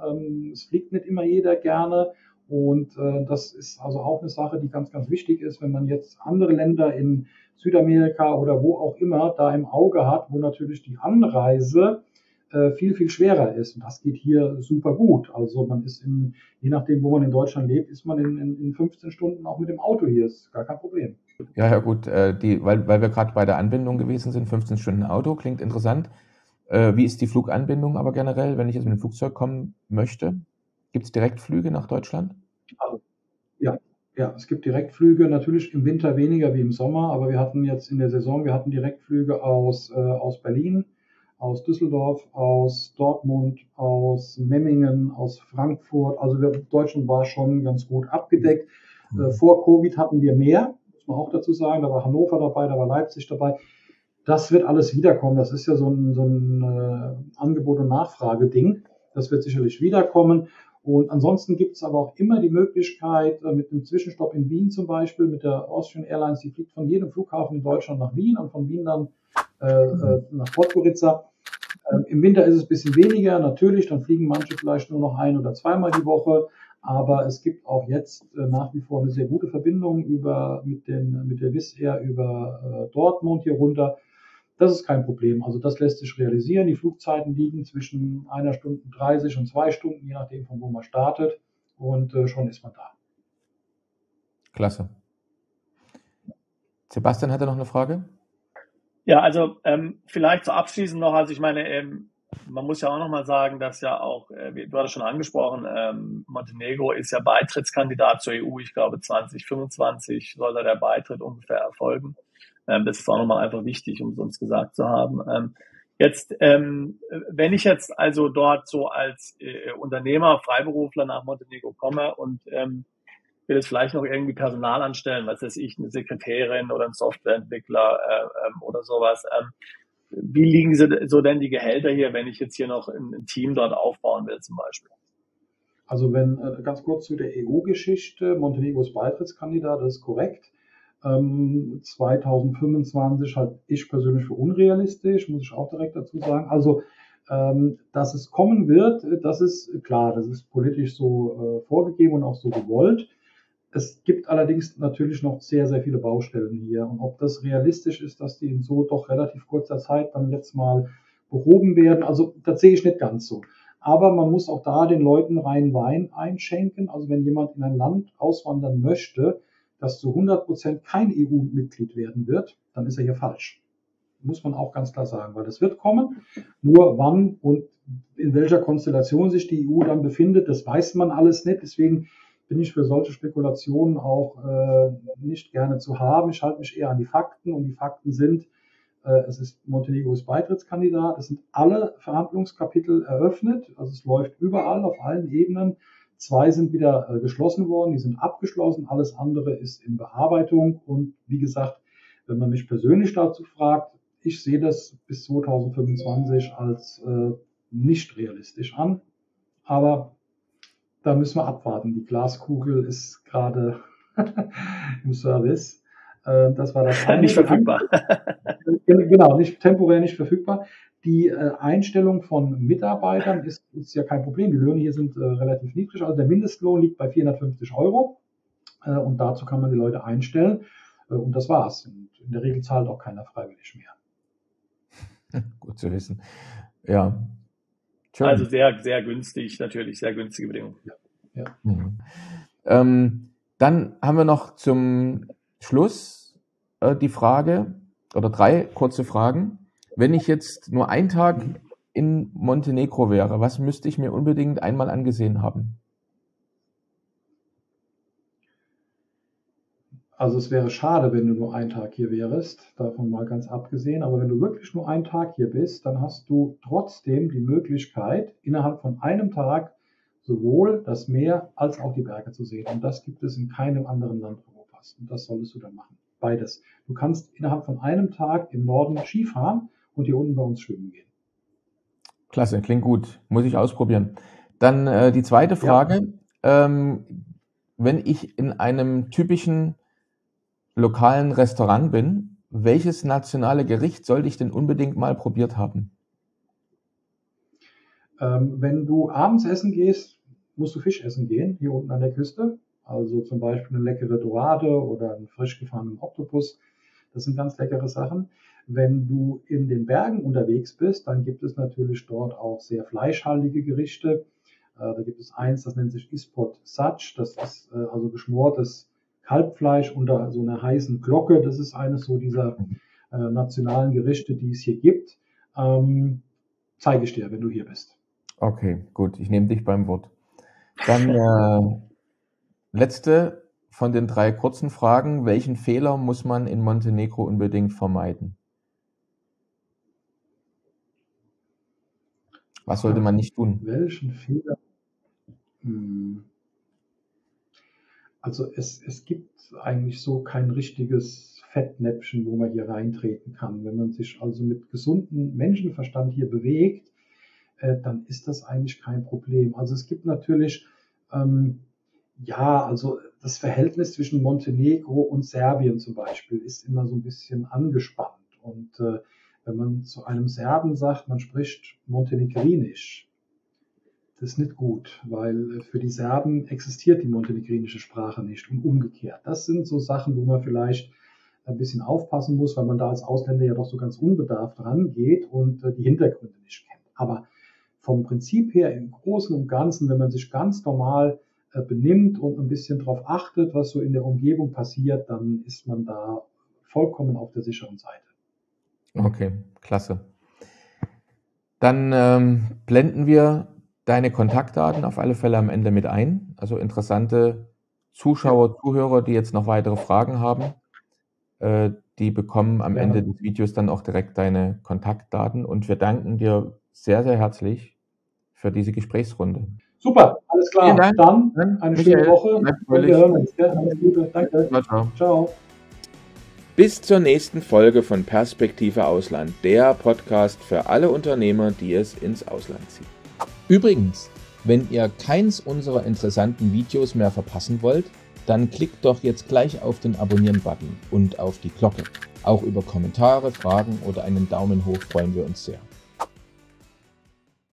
Es fliegt nicht immer jeder gerne. Und das ist also auch eine Sache, die ganz, ganz wichtig ist, wenn man jetzt andere Länder in Südamerika oder wo auch immer da im Auge hat, wo natürlich die Anreise viel, viel schwerer ist. Und das geht hier super gut. Also man ist je nachdem, wo man in Deutschland lebt, ist man in 15 Stunden auch mit dem Auto hier. Ist gar kein Problem. Ja, gut, weil wir gerade bei der Anbindung gewesen sind, 15 Stunden Auto, klingt interessant. Wie ist die Fluganbindung aber generell, wenn ich jetzt mit dem Flugzeug kommen möchte? Gibt es Direktflüge nach Deutschland? Also, ja, es gibt Direktflüge, natürlich im Winter weniger wie im Sommer, aber wir hatten jetzt in der Saison, Direktflüge aus Berlin, aus Düsseldorf, aus Dortmund, aus Memmingen, aus Frankfurt. Also Deutschland war schon ganz gut abgedeckt. Vor Covid hatten wir mehr, muss man auch dazu sagen. Da war Hannover dabei, da war Leipzig dabei. Das wird alles wiederkommen. Das ist ja so ein Angebot- und Nachfrageding. Das wird sicherlich wiederkommen. Und ansonsten gibt es aber auch immer die Möglichkeit, mit einem Zwischenstopp in Wien zum Beispiel, mit der Austrian Airlines, die fliegt von jedem Flughafen in Deutschland nach Wien und von Wien dann nach Podgorica. Im Winter ist es ein bisschen weniger, natürlich, dann fliegen manche vielleicht nur noch ein- oder zweimal die Woche. Aber es gibt auch jetzt nach wie vor eine sehr gute Verbindung mit der Wizz Air über Dortmund hier runter. Das ist kein Problem. Also das lässt sich realisieren. Die Flugzeiten liegen zwischen 1 Stunde 30 und 2 Stunden, je nachdem, von wo man startet. Und schon ist man da. Klasse. Sebastian hatte noch eine Frage? Ja, also vielleicht so abschließend noch, also ich meine, man muss ja auch nochmal sagen, dass ja auch, du hattest schon angesprochen, Montenegro ist ja Beitrittskandidat zur EU. Ich glaube, 2025 soll da der Beitritt ungefähr erfolgen. Das ist auch nochmal einfach wichtig, um es uns gesagt zu haben. Wenn ich jetzt also dort so als Unternehmer, Freiberufler nach Montenegro komme und will jetzt vielleicht noch irgendwie Personal anstellen, was weiß ich, eine Sekretärin oder ein Softwareentwickler oder sowas. Wie liegen so denn die Gehälter hier, wenn ich jetzt hier noch ein Team dort aufbauen will zum Beispiel? Also wenn ganz kurz zu der EU-Geschichte, Montenegro ist Beitrittskandidat, das ist korrekt. 2025 halte ich persönlich für unrealistisch, muss ich auch direkt dazu sagen. Also dass es kommen wird, das ist klar, das ist politisch so vorgegeben und auch so gewollt. Es gibt allerdings natürlich noch sehr, sehr viele Baustellen hier. Und ob das realistisch ist, dass die in so doch relativ kurzer Zeit dann jetzt mal behoben werden, also das sehe ich nicht ganz so. Aber man muss auch da den Leuten reinen Wein einschenken. Also wenn jemand in ein Land auswandern möchte, das zu 100% kein EU-Mitglied werden wird, dann ist er hier falsch. Muss man auch ganz klar sagen, weil das wird kommen. Nur wann und in welcher Konstellation sich die EU dann befindet, das weiß man alles nicht. Deswegen bin ich für solche Spekulationen auch nicht gerne zu haben. Ich halte mich eher an die Fakten und die Fakten sind, Montenegro ist Beitrittskandidat, es sind alle Verhandlungskapitel eröffnet, also es läuft überall auf allen Ebenen. 2 sind wieder geschlossen worden, die sind abgeschlossen, alles andere ist in Bearbeitung und wie gesagt, wenn man mich persönlich dazu fragt, ich sehe das bis 2025 als nicht realistisch an, aber da müssen wir abwarten. Die Glaskugel ist gerade im Service. Das war das eine. Nicht verfügbar. Genau, temporär nicht verfügbar. Die Einstellung von Mitarbeitern ist ja kein Problem. Die Löhne hier sind relativ niedrig. Also der Mindestlohn liegt bei 450 €. Und dazu kann man die Leute einstellen. Und das war's. Und in der Regel zahlt auch keiner freiwillig mehr. Gut zu wissen. Ja. Schön. Also sehr, sehr günstig, natürlich, sehr günstige Bedingungen. Ja. Mhm. Dann haben wir noch zum Schluss die Frage, oder 3 kurze Fragen. Wenn ich jetzt nur einen Tag in Montenegro wäre, was müsste ich mir unbedingt einmal angesehen haben? Also es wäre schade, wenn du nur einen Tag hier wärst, davon mal ganz abgesehen. Aber wenn du wirklich nur einen Tag hier bist, dann hast du trotzdem die Möglichkeit, innerhalb von einem Tag sowohl das Meer als auch die Berge zu sehen. Und das gibt es in keinem anderen Land Europas. Und das solltest du dann machen. Beides. Du kannst innerhalb von einem Tag im Norden Skifahren und hier unten bei uns schwimmen gehen. Klasse, klingt gut. Muss ich ausprobieren. Dann die zweite Frage. Ja. Wenn ich in einem typischen lokalen Restaurant bin, welches nationale Gericht sollte ich denn unbedingt mal probiert haben? Wenn du abends essen gehst, musst du Fisch essen gehen, hier unten an der Küste. Also zum Beispiel eine leckere Dorade oder einen frisch gefahrenen Oktopus. Das sind ganz leckere Sachen. Wenn du in den Bergen unterwegs bist, dann gibt es natürlich dort auch sehr fleischhaltige Gerichte. Da gibt es eins, das nennt sich Ispod Sac. Das ist also geschmortes Kalbfleisch unter so einer heißen Glocke. Das ist eines so dieser nationalen Gerichte, die es hier gibt. Zeige ich dir, wenn du hier bist. Okay, gut. Ich nehme dich beim Wort. Dann letzte von den 3 kurzen Fragen. Welchen Fehler muss man in Montenegro unbedingt vermeiden? Was sollte man nicht tun? Welchen Fehler? Also es gibt eigentlich so kein richtiges Fettnäpfchen, wo man hier reintreten kann. Wenn man sich also mit gesundem Menschenverstand hier bewegt, dann ist das eigentlich kein Problem. Also es gibt natürlich, also das Verhältnis zwischen Montenegro und Serbien zum Beispiel ist immer so ein bisschen angespannt. Und wenn man zu einem Serben sagt, man spricht Montenegrinisch, das ist nicht gut, weil für die Serben existiert die montenegrinische Sprache nicht und umgekehrt. Das sind so Sachen, wo man vielleicht ein bisschen aufpassen muss, weil man da als Ausländer ja doch so ganz unbedarft rangeht und die Hintergründe nicht kennt. Aber vom Prinzip her im Großen und Ganzen, wenn man sich ganz normal benimmt und ein bisschen darauf achtet, was so in der Umgebung passiert, dann ist man da vollkommen auf der sicheren Seite. Okay, klasse. Dann blenden wir deine Kontaktdaten auf alle Fälle am Ende mit ein. Also interessante Zuschauer, Zuhörer, die jetzt noch weitere Fragen haben, die bekommen am Ende des Videos dann auch direkt deine Kontaktdaten. Und wir danken dir sehr, sehr herzlich für diese Gesprächsrunde. Super, alles klar. Vielen Dank. Dann eine schöne Woche. Und wir hören uns. Ja? Alles Gute. Danke. Ciao, ciao. Ciao. Bis zur nächsten Folge von Perspektive Ausland, der Podcast für alle Unternehmer, die es ins Ausland ziehen. Übrigens, wenn ihr keins unserer interessanten Videos mehr verpassen wollt, dann klickt doch jetzt gleich auf den Abonnieren-Button und auf die Glocke. Auch über Kommentare, Fragen oder einen Daumen hoch freuen wir uns sehr.